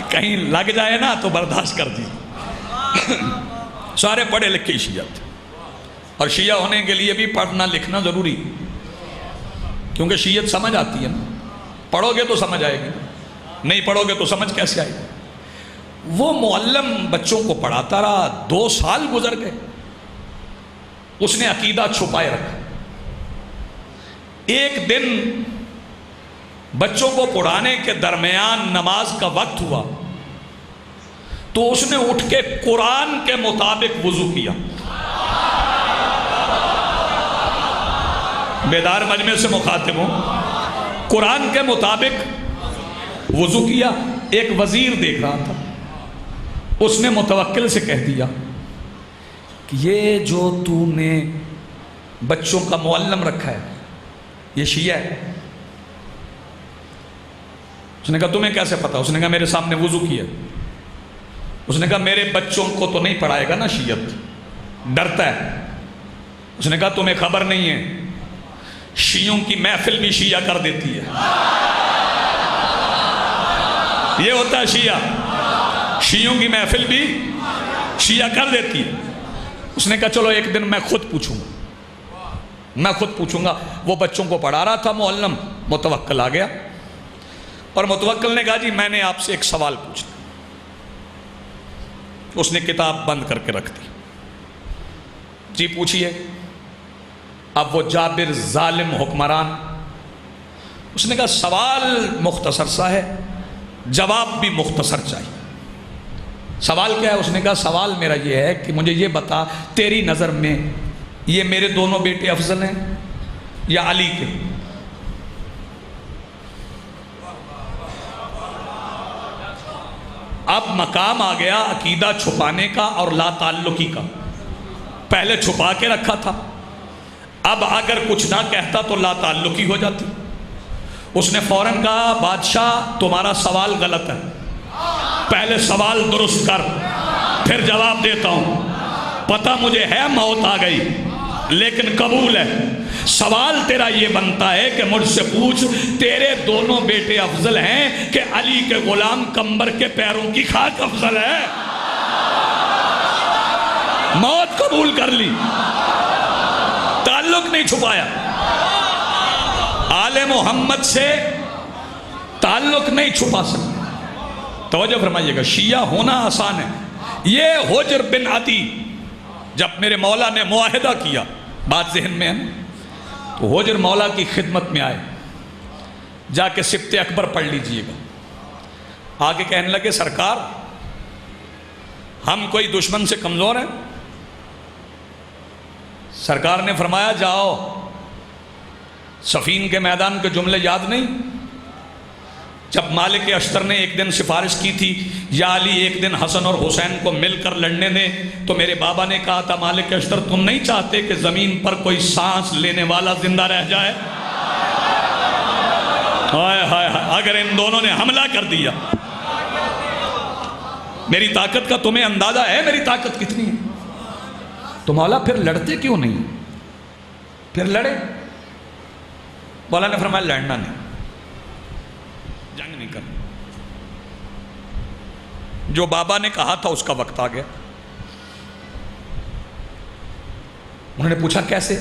کہیں لگ جائے نا تو برداشت کر دیجیے، سارے پڑھے لکھے شیعہ تھے۔ اور شیعہ ہونے کے لیے بھی پڑھنا لکھنا ضروری، کیونکہ شیعت سمجھ آتی ہے نا، پڑھو گے تو سمجھ آئے گی، نہیں پڑھو گے تو سمجھ کیسے آئے گی۔ وہ معلم بچوں کو پڑھاتا رہا، 2 سال گزر گئے، اس نے عقیدہ چھپائے رکھا۔ ایک دن بچوں کو پڑھانے کے درمیان نماز کا وقت ہوا تو اس نے اٹھ کے قرآن کے مطابق وضو کیا۔ بیدار مجمع سے مخاطب ہوں، قرآن کے مطابق وضو کیا۔ ایک وزیر دیکھ رہا تھا، اس نے متوکل سے کہہ دیا کہ یہ جو تو نے بچوں کا معلم رکھا ہے یہ شیعہ ہے۔ اس نے کہا تمہیں کیسے پتا؟ اس نے کہا میرے سامنے وضو کیا۔ اس نے کہا میرے بچوں کو تو نہیں پڑھائے گا نا شیعت، ڈرتا ہے۔ اس نے کہا تمہیں خبر نہیں ہے، شیعوں کی محفل بھی شیعہ کر دیتی ہے۔ یہ ہوتا ہے شیعہ. شیعوں کی محفل بھی شیعہ کر دیتی ہے. اس نے کہا چلو ایک دن میں خود پوچھوں گا. وہ بچوں کو پڑھا رہا تھا معلم. متوکل آ گیا اور متوکل نے کہا جی میں نے آپ سے ایک سوال پوچھنا. اس نے کتاب بند کر کے رکھ دی. جی پوچھئے. اب وہ جابر ظالم حکمران، اس نے کہا سوال مختصر سا ہے، جواب بھی مختصر چاہیے. سوال کیا ہے؟ اس نے کہا سوال میرا یہ ہے کہ مجھے یہ بتا تیری نظر میں یہ میرے دونوں بیٹے افضل ہیں یا علی کے؟ اب مقام آ گیا عقیدہ چھپانے کا اور لا تعلقی کا. پہلے چھپا کے رکھا تھا، اب اگر کچھ نہ کہتا تو لا تعلقی ہو جاتی. اس نے فوراً کہا بادشاہ تمہارا سوال غلط ہے، پہلے سوال درست کر پھر جواب دیتا ہوں. پتہ مجھے ہے موت آ گئی لیکن قبول ہے. سوال تیرا یہ بنتا ہے کہ مجھ سے پوچھ تیرے دونوں بیٹے افضل ہیں کہ علی کے غلام قمبر کے پیروں کی خاک افضل ہے؟ موت قبول کر لی، تعلق نہیں چھپایا. آل محمد سے تعلق نہیں چھپا سکتے. توجہ فرمائیے گا، شیعہ ہونا آسان ہے. یہ حجر بن عدی جب میرے مولا نے معاہدہ کیا، بات ذہن میں ہے نا، تو حجر مولا کی خدمت میں آئے. جا کے سبت اکبر پڑھ لیجئے گا. آگے کہنے لگے سرکار ہم کوئی دشمن سے کمزور ہیں؟ سرکار نے فرمایا جاؤ، صفین کے میدان کے جملے یاد نہیں؟ جب مالک اشتر نے ایک دن سفارش کی تھی یا علی ایک دن حسن اور حسین کو مل کر لڑنے دیں، تو میرے بابا نے کہا تھا مالک اشتر تم نہیں چاہتے کہ زمین پر کوئی سانس لینے والا زندہ رہ جائے؟ ہائے ہائے ہائے، اگر ان دونوں نے حملہ کر دیا، میری طاقت کا تمہیں اندازہ ہے میری طاقت کتنی ہے؟ تو مولا پھر لڑتے کیوں نہیں؟ پھر لڑے. مولا نے فرمایا لڑنا نہیں، جنگ نہیں کرنا. جو بابا نے کہا تھا اس کا وقت آ گیا. انہوں نے پوچھا کیسے؟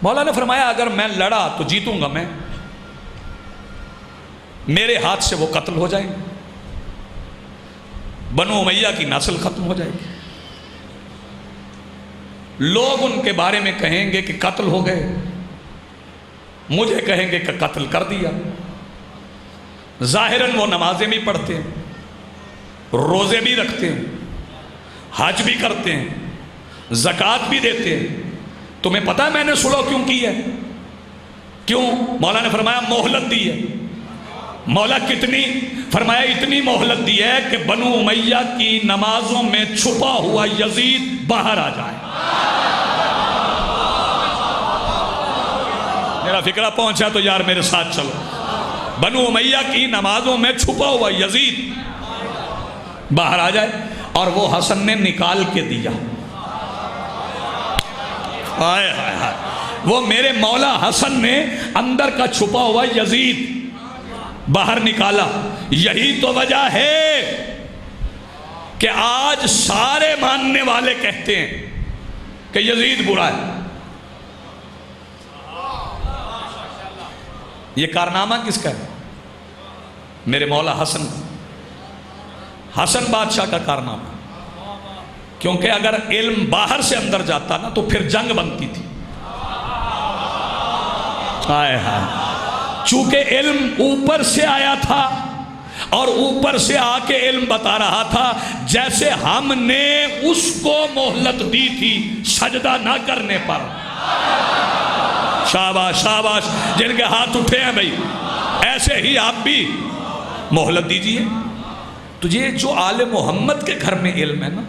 مولا نے فرمایا اگر میں لڑا تو جیتوں گا میں، میرے ہاتھ سے وہ قتل ہو جائیں گے، بنو امیہ کی نسل ختم ہو جائے گی. لوگ ان کے بارے میں کہیں گے کہ قتل ہو گئے، مجھے کہیں گے کہ قتل کر دیا. ظاہراً وہ نمازیں بھی پڑھتے ہیں، روزے بھی رکھتے ہیں، حج بھی کرتے ہیں، زکوٰۃ بھی دیتے ہیں. تمہیں پتہ ہے میں نے صلح کیوں کی ہے؟ کیوں؟ مولا نے فرمایا مہلت دی ہے. مولا کتنی؟ فرمایا اتنی مہلت دی ہے کہ بنو امیہ کی نمازوں میں چھپا ہوا یزید باہر آ جائے. میرا فکرہ پہنچا تو یار میرے ساتھ چلو. بنو امیہ کی نمازوں میں چھپا ہوا یزید باہر آ جائے. اور وہ حسن نے نکال کے دیا. ہائے ہائے ہائے، وہ میرے مولا حسن نے اندر کا چھپا ہوا یزید باہر نکالا. یہی تو وجہ ہے کہ آج سارے ماننے والے کہتے ہیں کہ یزید برا ہے. یہ کارنامہ کس کا ہے؟ میرے مولا حسن کا، حسن بادشاہ کا کارنامہ. کیونکہ اگر علم باہر سے اندر جاتا نا تو پھر جنگ بنتی تھی. ہائے ہائے، چونکہ علم اوپر سے آیا تھا اور اوپر سے آ کے علم بتا رہا تھا، جیسے ہم نے اس کو مہلت دی تھی سجدہ نہ کرنے پر. شاباش شاباش جن کے ہاتھ اٹھے ہیں بھائی، ایسے ہی آپ بھی مہلت دیجئے. تو یہ جو آل محمد کے گھر میں علم ہے نا،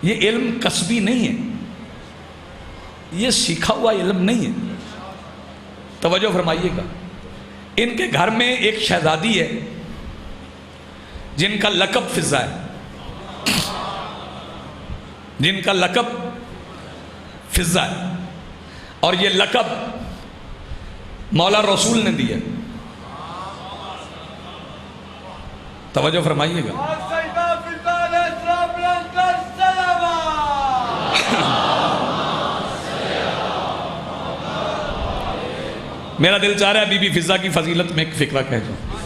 یہ علم کسبی نہیں ہے، یہ سیکھا ہوا علم نہیں ہے. توجہ فرمائیے گا. ان کے گھر میں ایک شہزادی ہے جن کا لقب فضہ ہے، جن کا لقب فضہ ہے. اور یہ لقب مولا رسول نے دیا. توجہ فرمائیے گا. میرا دل چاہ رہا ہے بی بی فضہ کی فضیلت میں ایک فقرہ کہہ جاؤں.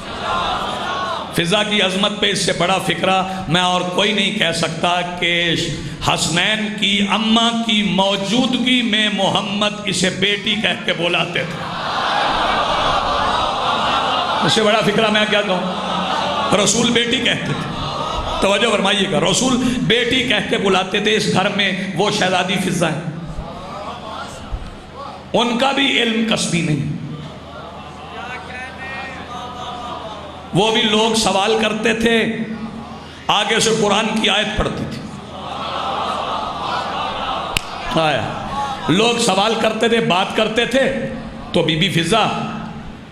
فضہ کی عظمت پہ اس سے بڑا فقرہ میں اور کوئی نہیں کہہ سکتا کہ حسنین کی اماں کی موجودگی میں محمد اسے بیٹی کہہ کے بلاتے تھے. اس سے بڑا فقرہ میں کیا کہوں. رسول بیٹی کہتے تھے. توجہ فرمائیے گا. رسول بیٹی کہہ کے بلاتے تھے. اس گھر میں وہ شہزادی فضہ ہیں, ان کا بھی علم کسبی نہیں. وہ بھی لوگ سوال کرتے تھے, آگے سے قرآن کی آیت پڑھتی تھی. لوگ سوال کرتے تھے, بات کرتے تھے, تو بی بی فضہ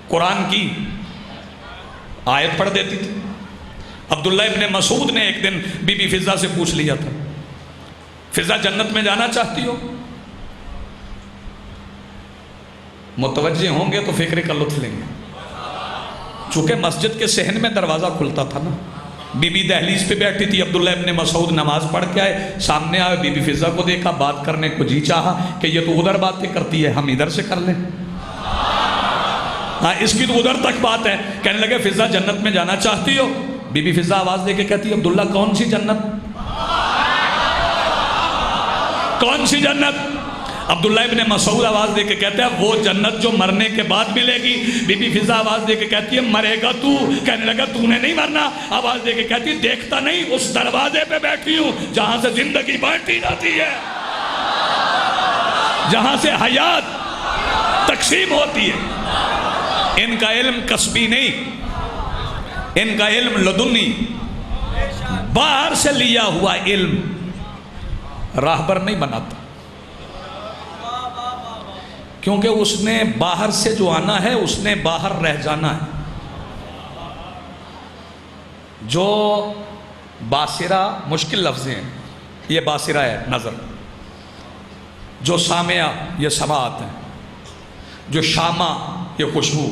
قرآن کی آیت پڑھ دیتی تھی. عبداللہ ابن مسعود نے ایک دن بی بی فضہ سے پوچھ لیا تھا, فضہ جنت میں جانا چاہتی ہو؟ متوجہ ہوں گے تو فکر کا لطف لیں گے. چونکہ مسجد کے صحن میں دروازہ کھلتا تھا نا, بی بی دہلیز پہ بیٹھی تھی. عبداللہ ابن مسعود نماز پڑھ کے آئے, سامنے آئے, بی بی فضہ کو دیکھا, بات کرنے کو جی چاہا کہ یہ تو ادھر باتیں کرتی ہے, ہم ادھر سے کر لیں. ہاں, اس کی تو ادھر تک بات ہے. کہنے لگے فضہ جنت میں جانا چاہتی ہو؟ بی بی فضہ آواز دے کے کہتی ہے, عبداللہ کون سی جنت؟ کون سی جنت؟ عبداللہ ابن مسعود آواز دے کے کہتے ہیں, وہ جنت جو مرنے کے بعد ملے گی. بی بی فضہ آواز دے کے کہتی ہے, مرے گا تو؟ کہنے لگا تو نے نہیں مرنا. آواز دے کے کہتی ہے, دیکھتا نہیں اس دروازے پہ بیٹھی ہوں جہاں سے زندگی بانٹی جاتی ہے, جہاں سے حیات تقسیم ہوتی ہے. ان کا علم کسبی نہیں, ان کا علم لدنی, باہر سے لیا ہوا علم راہبر نہیں بناتا. کیونکہ اس نے باہر سے جو آنا ہے اس نے باہر رہ جانا ہے. جو باصرہ, مشکل لفظ ہیں یہ, باصرہ ہے نظر, جو سامعہ یہ سماعت ہے, جو شامہ یہ خوشبو,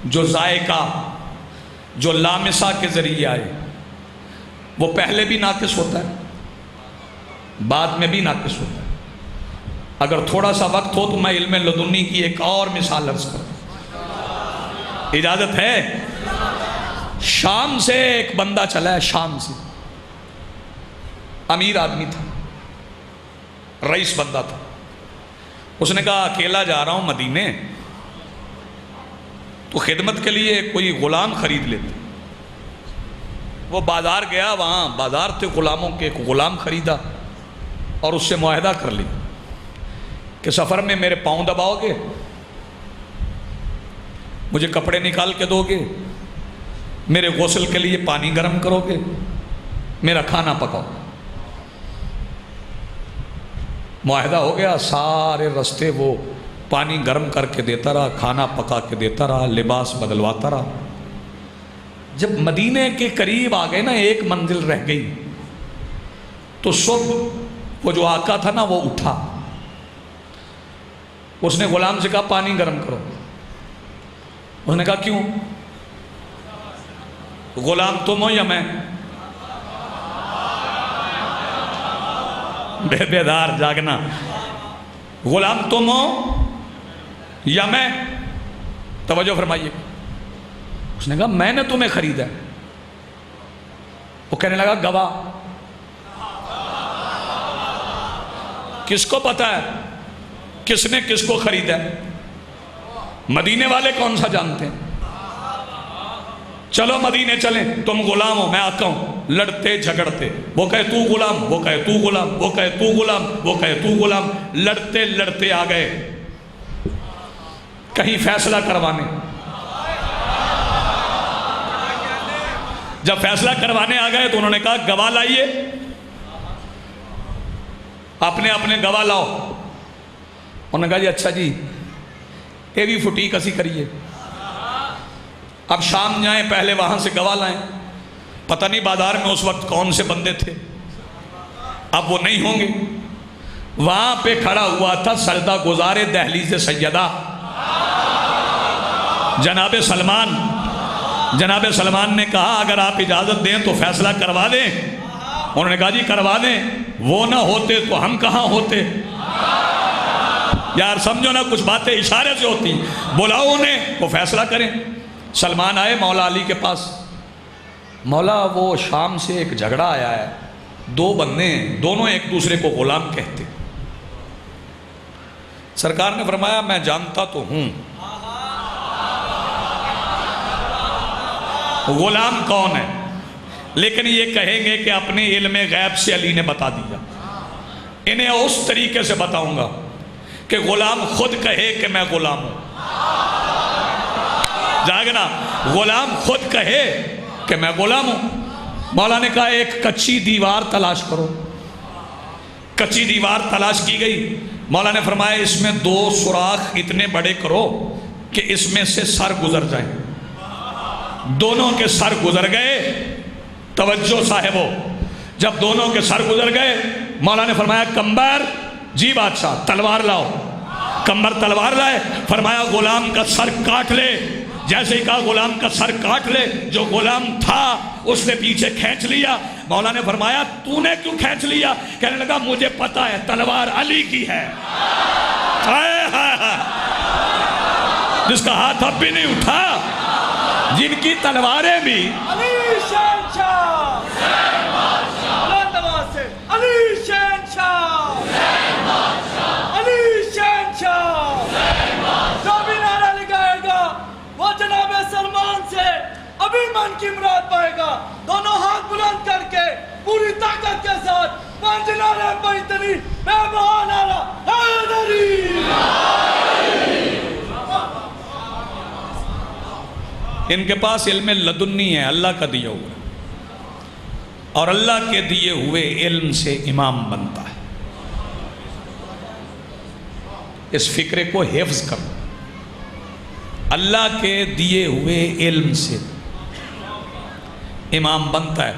جو ذائقہ, جو لامسہ کے ذریعے آئے, وہ پہلے بھی ناقص ہوتا ہے, بعد میں بھی ناقص ہوتا ہے. اگر تھوڑا سا وقت ہو تو میں علم لدنی کی ایک اور مثال عرض کروں, اجازت ہے؟ شام سے ایک بندہ چلا ہے, شام سے, امیر آدمی تھا, رئیس بندہ تھا. اس نے کہا اکیلا جا رہا ہوں مدینے, تو خدمت کے لیے کوئی غلام خرید لیتے. وہ بازار گیا, وہاں بازار تھے غلاموں کے, ایک غلام خریدا اور اس سے معاہدہ کر لی کہ سفر میں میرے پاؤں دباؤ گے, مجھے کپڑے نکال کے دو گے, میرے غسل کے لیے پانی گرم کرو گے, میرا کھانا پکاؤ. معاہدہ ہو گیا. سارے رستے وہ پانی گرم کر کے دیتا رہا, کھانا پکا کے دیتا رہا, لباس بدلواتا رہا. جب مدینے کے قریب آ گئے نا, ایک منزل رہ گئی, تو صبح وہ جو آقا تھا نا وہ اٹھا. اس نے غلام سے کہا پانی گرم کرو. اس نے کہا کیوں؟ غلام تم ہو یا میں؟ بیدار جاگنا. غلام تم ہو یا میں؟ توجہ فرمائیے. اس نے کہا میں نے تمہیں خریدا. وہ کہنے لگا گواہ. کس کو پتا ہے کس نے کس کو خریدا ہے؟ مدینے والے کون سا جانتے ہیں؟ چلو مدینے چلیں, تم غلام ہو میں آقا ہوں. لڑتے جھگڑتے, وہ کہے تو غلام, وہ کہے تو غلام, وہ کہے تو غلام, وہ کہے تو غلام. لڑتے لڑتے آ گئے کہیں فیصلہ کروانے. جب فیصلہ کروانے آ گئے تو انہوں نے کہا گواہ لائیے, اپنے اپنے گواہ لاؤ. انہوں نے کہا جی اچھا جی یہ بھی فٹی کسی کریے. اب شام جائیں, پہلے وہاں سے گواہ لائیں. پتہ نہیں بازار میں اس وقت کون سے بندے تھے, اب وہ نہیں ہوں گے. وہاں پہ کھڑا ہوا تھا سجدہ گزار دہلیز سیدہ جناب سلمان جناب سلمان نے کہا اگر آپ اجازت دیں تو فیصلہ کروا دیں. انہوں نے کہا جی کروا دیں. وہ نہ ہوتے تو ہم کہاں ہوتے. یار سمجھو نا, کچھ باتیں اشارے سے ہوتی. بلاؤ انہیں, وہ فیصلہ کریں. سلمان آئے مولا علی کے پاس. مولا وہ شام سے ایک جھگڑا آیا ہے, 2 بندے ہیں, دونوں ایک دوسرے کو غلام کہتے. سرکار نے فرمایا میں جانتا تو ہوں غلام کون ہے, لیکن یہ کہیں گے کہ اپنے علم غیب سے علی نے بتا دیا. انہیں اس طریقے سے بتاؤں گا کہ غلام خود کہے کہ میں غلام ہوں. جاگنا, غلام خود کہے کہ میں غلام ہوں. مولا نے کہا ایک کچی دیوار تلاش کرو. کچی دیوار تلاش کی گئی. مولا نے فرمایا اس میں 2 سوراخ اتنے بڑے کرو کہ اس میں سے سر گزر جائیں. دونوں کے سر گزر گئے. توجہ صاحبو, جب دونوں کے سر گزر گئے مولا نے فرمایا کمبر, جی بادشاہ, تلوار لاؤ. کمبر تلوار لائے. فرمایا غلام کا سر کاٹ لے. جیسے ہی کہا غلام کا سر کاٹ لے. جو غلام تھا اس نے پیچھے کھینچ لیا. مولا نے فرمایا تو نے کیوں کھینچ لیا؟ کہنے لگا مجھے پتا ہے تلوار علی کی ہے. جس کا ہاتھ اب بھی نہیں اٹھا, جن کی تلواریں بھی علی شہنشاہ, علی شہنشاہ, علی شہنشاہ. جو بھی نعرہ لگائے گا وہ جناب سلمان سے ابھی من کی مراد پائے گا. دونوں ہاتھ بلند کر کے پوری طاقت کے ساتھ 5 نعرے بیتری میں بہا نعرہ حیدری. ان کے پاس علم لدنی ہے, اللہ کا دیا ہوا, اور اللہ کے دیے ہوئے علم سے امام بنتا ہے. اس فکرے کو حفظ کرو. اللہ کے دیے ہوئے علم سے امام بنتا ہے.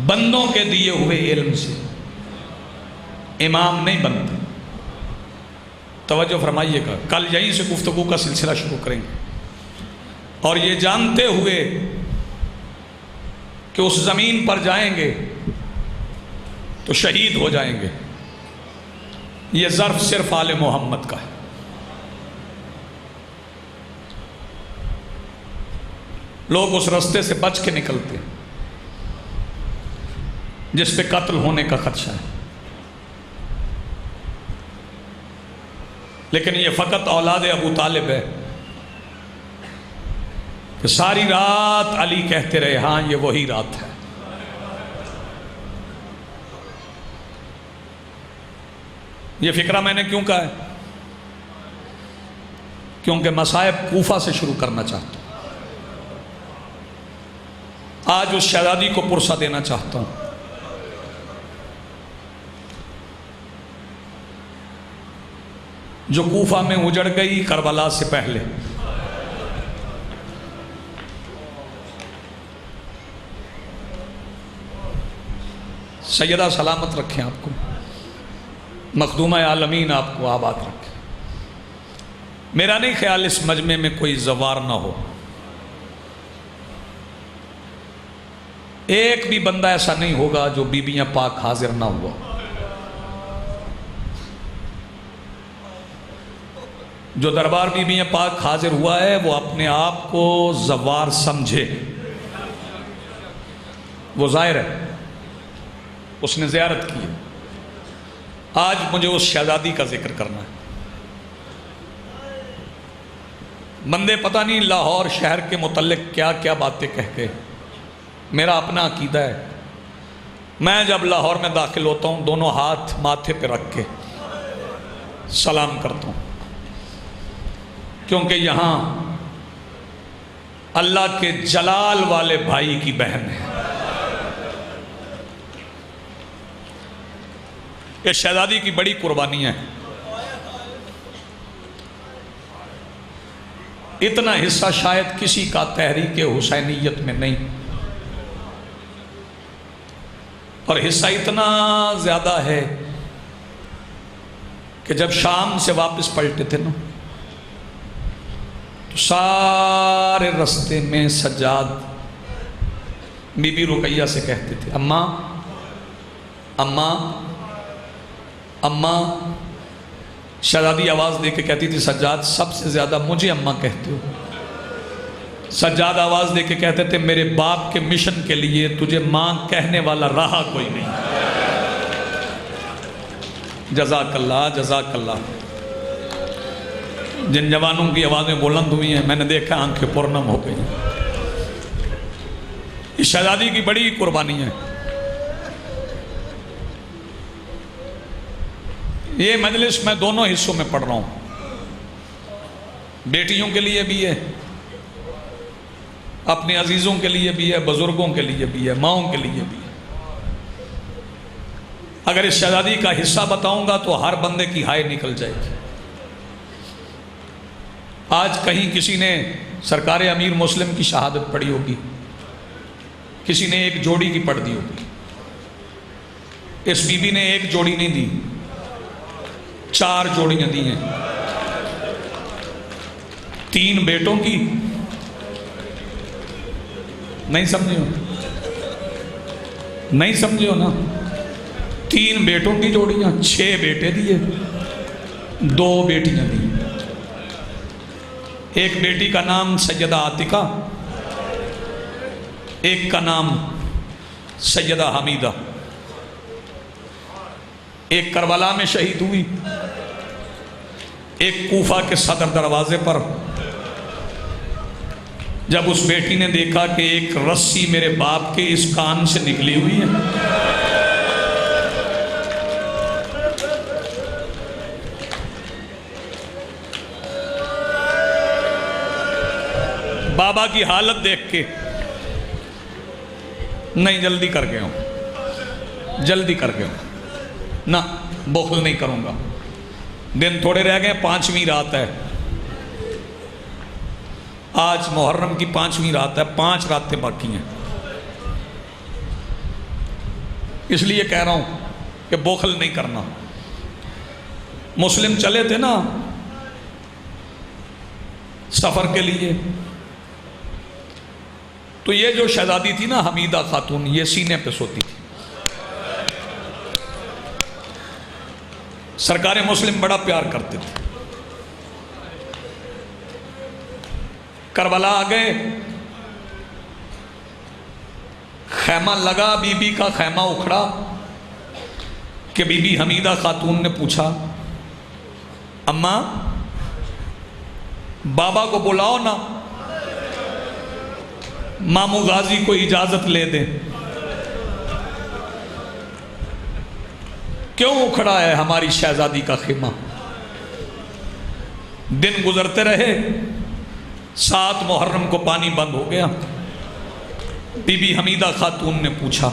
بندوں کے دیے ہوئے علم سے امام نہیں بنتے. توجہ فرمائیے گا, کل یہیں سے گفتگو کا سلسلہ شروع کریں گے, اور یہ جانتے ہوئے کہ اس زمین پر جائیں گے تو شہید ہو جائیں گے. یہ ظرف صرف آل محمد کا ہے. لوگ اس رستے سے بچ کے نکلتے ہیں جس پہ قتل ہونے کا خدشہ ہے, لیکن یہ فقط اولاد ابو طالب ہے کہ ساری رات علی کہتے رہے ہاں یہ وہی رات ہے. یہ فکرہ میں نے کیوں کہا ہے؟ کیونکہ مصائب کوفہ سے شروع کرنا چاہتا ہوں. آج اس شہزادی کو پرسہ دینا چاہتا ہوں. جو کوفہ میں اجڑ گئی کربلا سے پہلے. سیدہ سلامت رکھیں آپ کو, مخدومہ عالمین آپ کو آباد رکھیں. میرا نہیں خیال اس مجمع میں کوئی زوار نہ ہو. ایک بھی بندہ ایسا نہیں ہوگا جو بیبیاں پاک حاضر نہ ہوا. جو دربار بیبیاں پاک حاضر ہوا ہے وہ اپنے آپ کو زوار سمجھے. وہ ظاہر ہے اس نے زیارت کی ہے. آج مجھے اس شہزادی کا ذکر کرنا ہے. بندے پتہ نہیں لاہور شہر کے متعلق کیا کیا باتیں کہہ کے. میرا اپنا عقیدہ ہے, میں جب لاہور میں داخل ہوتا ہوں دونوں ہاتھ ماتھے پہ رکھ کے سلام کرتا ہوں, کیونکہ یہاں اللہ کے جلال والے بھائی کی بہن ہے. یہ شہزادی کی بڑی قربانی ہے. اتنا حصہ شاید کسی کا تحریک حسینیت میں نہیں, اور حصہ اتنا زیادہ ہے کہ جب شام سے واپس پلٹے تھے نا تو سارے رستے میں سجاد بی بی رقیہ سے کہتے تھے اماں اماں اماں. شہزادی آواز دے کے کہتی تھی سجاد سب سے زیادہ مجھے اماں کہتے ہو. سجاد آواز دے کے کہتے تھے میرے باپ کے مشن کے لیے تجھے ماں کہنے والا رہا کوئی نہیں. جزاک اللہ جزاک اللہ. جن جوانوں کی آوازیں بلند ہوئی ہیں میں نے دیکھا آنکھیں پرنم ہو گئی. اس شہزادی کی بڑی قربانی ہے. یہ مجلس میں دونوں حصوں میں پڑھ رہا ہوں. بیٹیوں کے لیے بھی ہے, اپنے عزیزوں کے لیے بھی ہے, بزرگوں کے لیے بھی ہے, ماؤں کے لیے بھی ہے. اگر اس شہزادی کا حصہ بتاؤں گا تو ہر بندے کی ہائے نکل جائے گی. آج کہیں کسی نے سرکار امیر مسلم کی شہادت پڑھی ہوگی, کسی نے ایک جوڑی کی پڑھ دی ہوگی. اس بی بی نے ایک جوڑی نہیں دی, 4 جوڑیاں دی ہیں. 3 بیٹوں کی, نہیں سمجھے ہو, نہیں سمجھے ہو نا, 3 بیٹوں کی جوڑیاں, 6 بیٹے دیے, 2 بیٹیاں دی. ایک بیٹی کا نام سیدہ عاتقہ, ایک کا نام سیدہ حمیدہ. ایک کربلا میں شہید ہوئی, ایک کوفہ کے صدر دروازے پر جب اس بیٹی نے دیکھا کہ ایک رسی میرے باپ کے اس کان سے نکلی ہوئی ہے, بابا کی حالت دیکھ کے نہیں جلدی کر گیا ہوں, جلدی کر گیا ہوں, نہ بخل نہیں کروں گا. دن تھوڑے رہ گئے, 5ویں رات ہے. آج محرم کی 5ویں رات ہے, 5 راتیں باقی ہیں. اس لیے کہہ رہا ہوں کہ بخل نہیں کرنا. مسلم چلے تھے نا سفر کے لیے, تو یہ جو شہزادی تھی نا حمیدہ خاتون, یہ سینے پہ سوتی تھی. سرکار مسلم بڑا پیار کرتے تھے. کربلا آ گئے, خیمہ لگا, بی بی کا خیمہ اکھڑا کہ بی بی حمیدہ خاتون نے پوچھا اماں بابا کو بلاؤ نا, مامو غازی کو اجازت لے دیں. کیوں اکھڑا ہے ہماری شہزادی کا خیمہ؟ دن گزرتے رہے, 7 محرم کو پانی بند ہو گیا. بی بی حمیدہ خاتون نے پوچھا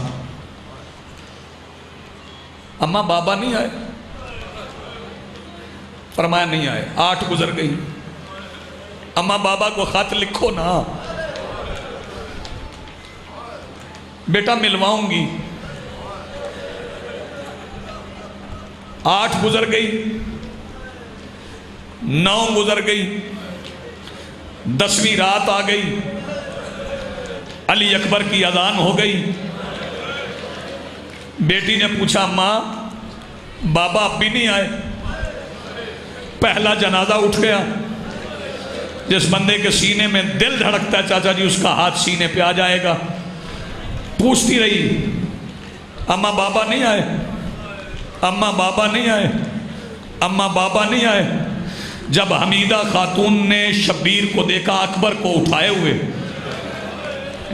اماں بابا نہیں آئے؟ فرمایا نہیں آئے. 8 گزر گئی. اماں بابا کو خط لکھو نا, بیٹا ملواؤں گی. 8 گزر گئی, 9 گزر گئی, 10ویں رات آ گئی. علی اکبر کی اذان ہو گئی. بیٹی نے پوچھا ماں بابا اب بھی نہیں آئے؟ پہلا جنازہ اٹھ گیا. جس بندے کے سینے میں دل دھڑکتا ہے چاچا جی, اس کا ہاتھ سینے پہ آ جائے گا. پوچھتی رہی اماں بابا نہیں آئے, اماں بابا نہیں آئے, اماں بابا نہیں آئے. جب حمیدہ خاتون نے شبیر کو دیکھا اکبر کو اٹھائے ہوئے,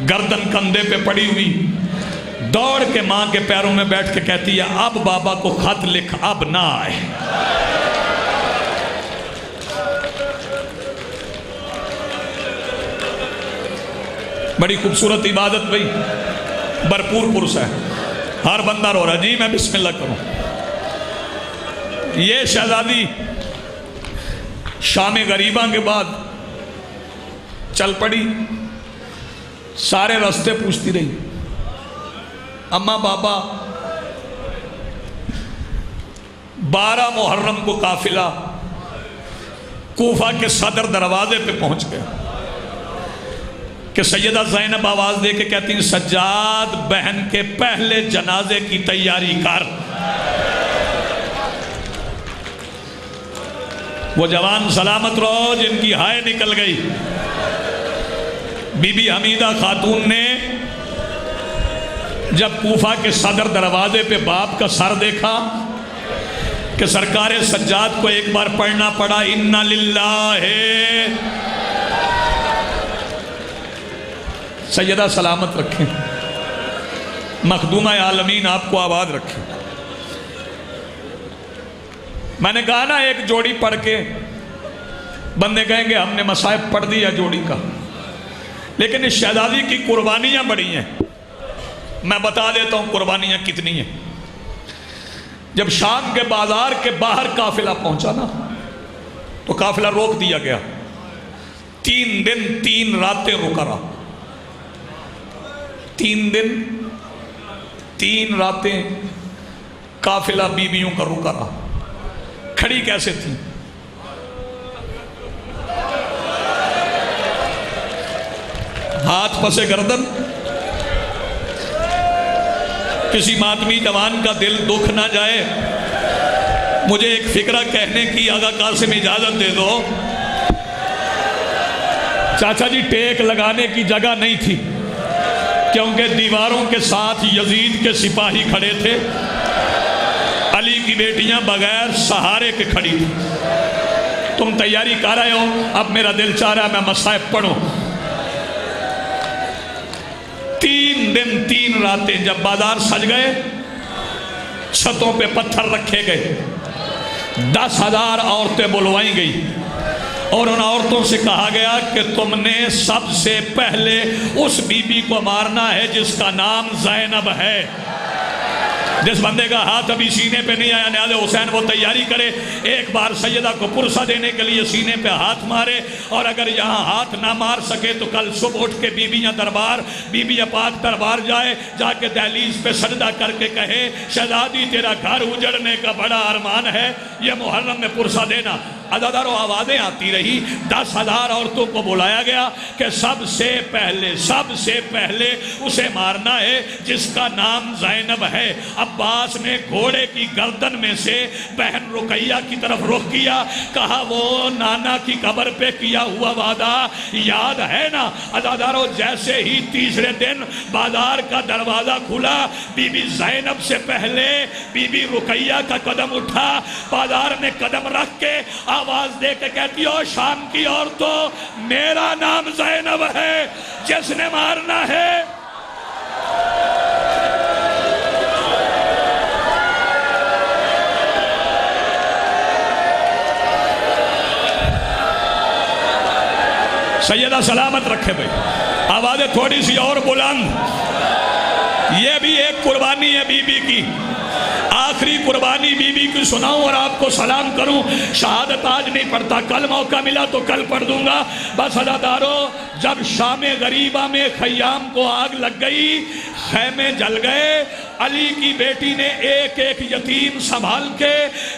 گردن کندھے پہ پڑی ہوئی, دوڑ کے ماں کے پیروں میں بیٹھ کے کہتی ہے اب بابا کو خط لکھ, اب نہ آئے. بڑی خوبصورت عبادت بھائی, بھرپور پرس ہے. ہر بندہ رو رہا جی میں بسم اللہ کروں. یہ شہزادی شام غریباں کے بعد چل پڑی. سارے راستے پوچھتی رہی اماں بابا. 12 محرم کو قافلہ کوفہ کے صدر دروازے پہ پہنچ گیا کہ سیدہ زینب آواز دے کے کہتی ہیں سجاد بہن کے پہلے جنازے کی تیاری کر۔ وہ جوان سلامت رہو جن کی ہائے نکل گئی۔ بی بی حمیدہ خاتون نے جب کوفہ کے صدر دروازے پہ باپ کا سر دیکھا کہ سرکار سجاد کو ایک بار پڑھنا پڑا اِنَّ لِلَّهِ، سیدہ سلامت رکھیں، مخدومہ عالمین آپ کو آباد رکھیں۔ میں نے کہا نا ایک جوڑی پڑھ کے بندے کہیں گے ہم نے مصائب پڑھ دیا جوڑی کا، لیکن اس شہزادی کی قربانیاں بڑی ہیں۔ میں بتا دیتا ہوں قربانیاں کتنی ہیں۔ جب شام کے بازار کے باہر قافلہ پہنچا نا تو قافلہ روک دیا گیا، 3 دن 3 راتیں رکا رہا، 3 دن 3 راتیں قافلہ بیویوں کا رکا رہا۔ کھڑی کیسے تھی؟ ہاتھ پسے گردن، کسی ماتمی جوان کا دل دکھ نہ جائے۔ مجھے ایک فکرہ کہنے کی آغا قاسم اجازت دے دو۔ چاچا جی ٹیک لگانے کی جگہ نہیں تھی کیونکہ دیواروں کے ساتھ یزید کے سپاہی کھڑے تھے، علی کی بیٹیاں بغیر سہارے کے کھڑی تھی۔ تم تیاری کر رہے ہو، اب میرا دل چاہ رہا ہے میں مصائب پڑھوں۔ 3 دن 3 راتیں جب بازار سج گئے، چھتوں پہ پتھر رکھے گئے، 10,000 عورتیں بلوائی گئی اور ان عورتوں سے کہا گیا کہ تم نے سب سے پہلے اس بی بی کو مارنا ہے جس کا نام زینب ہے۔ جس بندے کا ہاتھ ابھی سینے پہ نہیں آیا نیاز حسین وہ تیاری کرے، ایک بار سیدہ کو پرسہ دینے کے لیے سینے پہ ہاتھ مارے، اور اگر یہاں ہاتھ نہ مار سکے تو کل صبح اٹھ کے بیبیاں دربار، بیبی پاک دربار جائے، جا کے دہلیز پہ سجدہ کر کے کہے شہزادی تیرا گھر اجڑنے کا بڑا ارمان ہے، یہ محرم میں پرسہ دینا۔ عزادارو آوازیں آتی رہی، 10,000 عورتوں کو بلایا گیا کہ سب سے پہلے اسے مارنا ہے جس کا نام زینب ہے۔ عباس نے گھوڑے کی گردن میں سے بہن رقیہ کی طرف رخ کیا، کہا وہ نانا کی قبر پہ کیا ہوا وعدہ یاد ہے نا؟ عزادارو جیسے ہی تیسرے دن بازار کا دروازہ کھلا، بی بی زینب سے پہلے بی بی رقیہ کا قدم اٹھا، بازار میں قدم رکھ کے آواز دے کے کہتی ہو شام کی عورتوں میرا نام زینب ہے، جس نے مارنا ہے۔ سیدہ سلامت رکھے بھائی، آوازیں تھوڑی سی اور بلند۔ یہ بھی ایک قربانی ہے بی بی کی، آخری قربانی بی بی کی سناؤں اور آپ کو سلام کروں۔ شہادت آج نہیں پڑھتا، کل موقع ملا تو کل پڑھ دوں گا۔ بس عزادارو جب شام غریبہ میں خیام کو آگ لگ گئی، خیمے جل گئے، علی کی بیٹی نے ایک ایک یتیم سنبھال کے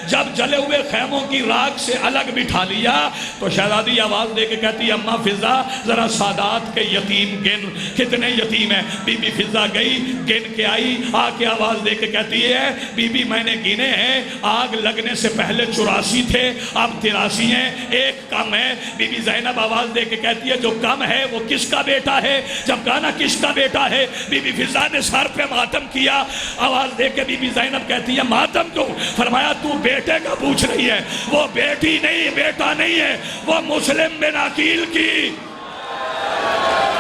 جب جلے ہوئے خیموں کی راکھ سے الگ بٹھا لیا تو شہزادی آواز دے کے کہتی اماں فضا ذرا سادات کے یتیم گن، کتنے یتیم ہیں؟ بی بی فضا گئی گن کے آئی، آ کے آواز دے کے کہتی ہے بی بی میں نے گنے ہیں، آگ لگنے سے پہلے 84 تھے، اب 83 ہیں، ایک کم ہے۔ بی بی زینب آواز دے کے کہتی ہے جو کم ہے وہ کس کا بیٹا ہے؟ جب کہنا کس کا بیٹا ہے، بی بی فضا نے سر پہ ماتم کیا، آواز دے کے بی بی زینب کہتی ہے ماتم کیوں؟ فرمایا تو بیٹے کا پوچھ رہی ہے، وہ بیٹی نہیں بیٹا نہیں ہے، وہ مسلم بن عقیل کی۔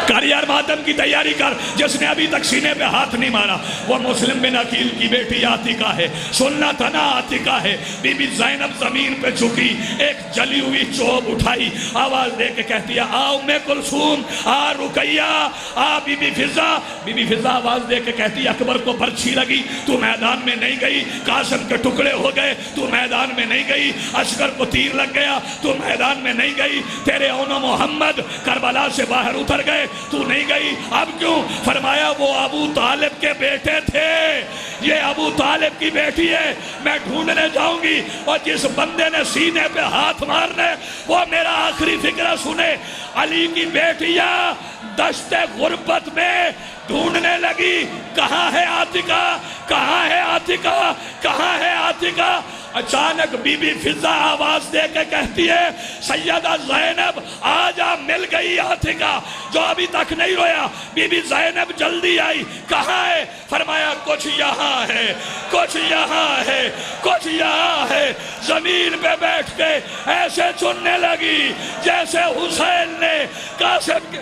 کر یار ماتم کی تیاری کر، جس نے ابھی تک سینے پہ ہاتھ نہیں مارا، وہ مسلم بن عقیل کی بیٹی عاتقہ ہے، سننا تھا نا عاتقہ ہے۔ بی بی زینب زمین پہ جھکی، ایک جلی ہوئی چوب اٹھائی، آواز دے کے کہتی ہے آ ام کلثوم، آ رقیہ، آ بی بی فضا۔ بی بی فضا آواز دے کے کہتی ہے اکبر کو برچھی لگی، تو میدان میں نہیں گئی، قاسم کے ٹکڑے ہو گئے، تو میدان میں نہیں گئی، عسکر کو تیر لگ گیا، تو میدان میں نہیں گئی، تیرے اونو محمد کربلا سے باہر اتر گئے، تو نہیں گئی، اب کیوں؟ فرمایا وہ ابو طالب کے بیٹے تھے، یہ ابو طالب کی بیٹی ہے، میں ڈھونڈنے جاؤں گی، اور جس بندے نے سینے پہ ہاتھ مارنے وہ میرا آخری فکرہ سنے۔ علی کی بیٹیاں دشت غربت میں ڈھونڈنے لگی، کہاں ہے عاتقہ، کہاں ہے عاتقہ، کہاں ہے عاتقہ؟ اچانک بی بی فضہ آواز دے کے کہتی ہے سیدہ زینب آجا، مل گئی عاتقہ جو ابھی تک نہیں رویا۔ بی بی زینب جلدی آئی، کہاں ہے؟ فرمایا کچھ یہاں ہے، کچھ یہاں ہے، کچھ یہاں ہے۔ زمین پہ بیٹھ کے ایسے چننے لگی جیسے حسین نے قاسم کے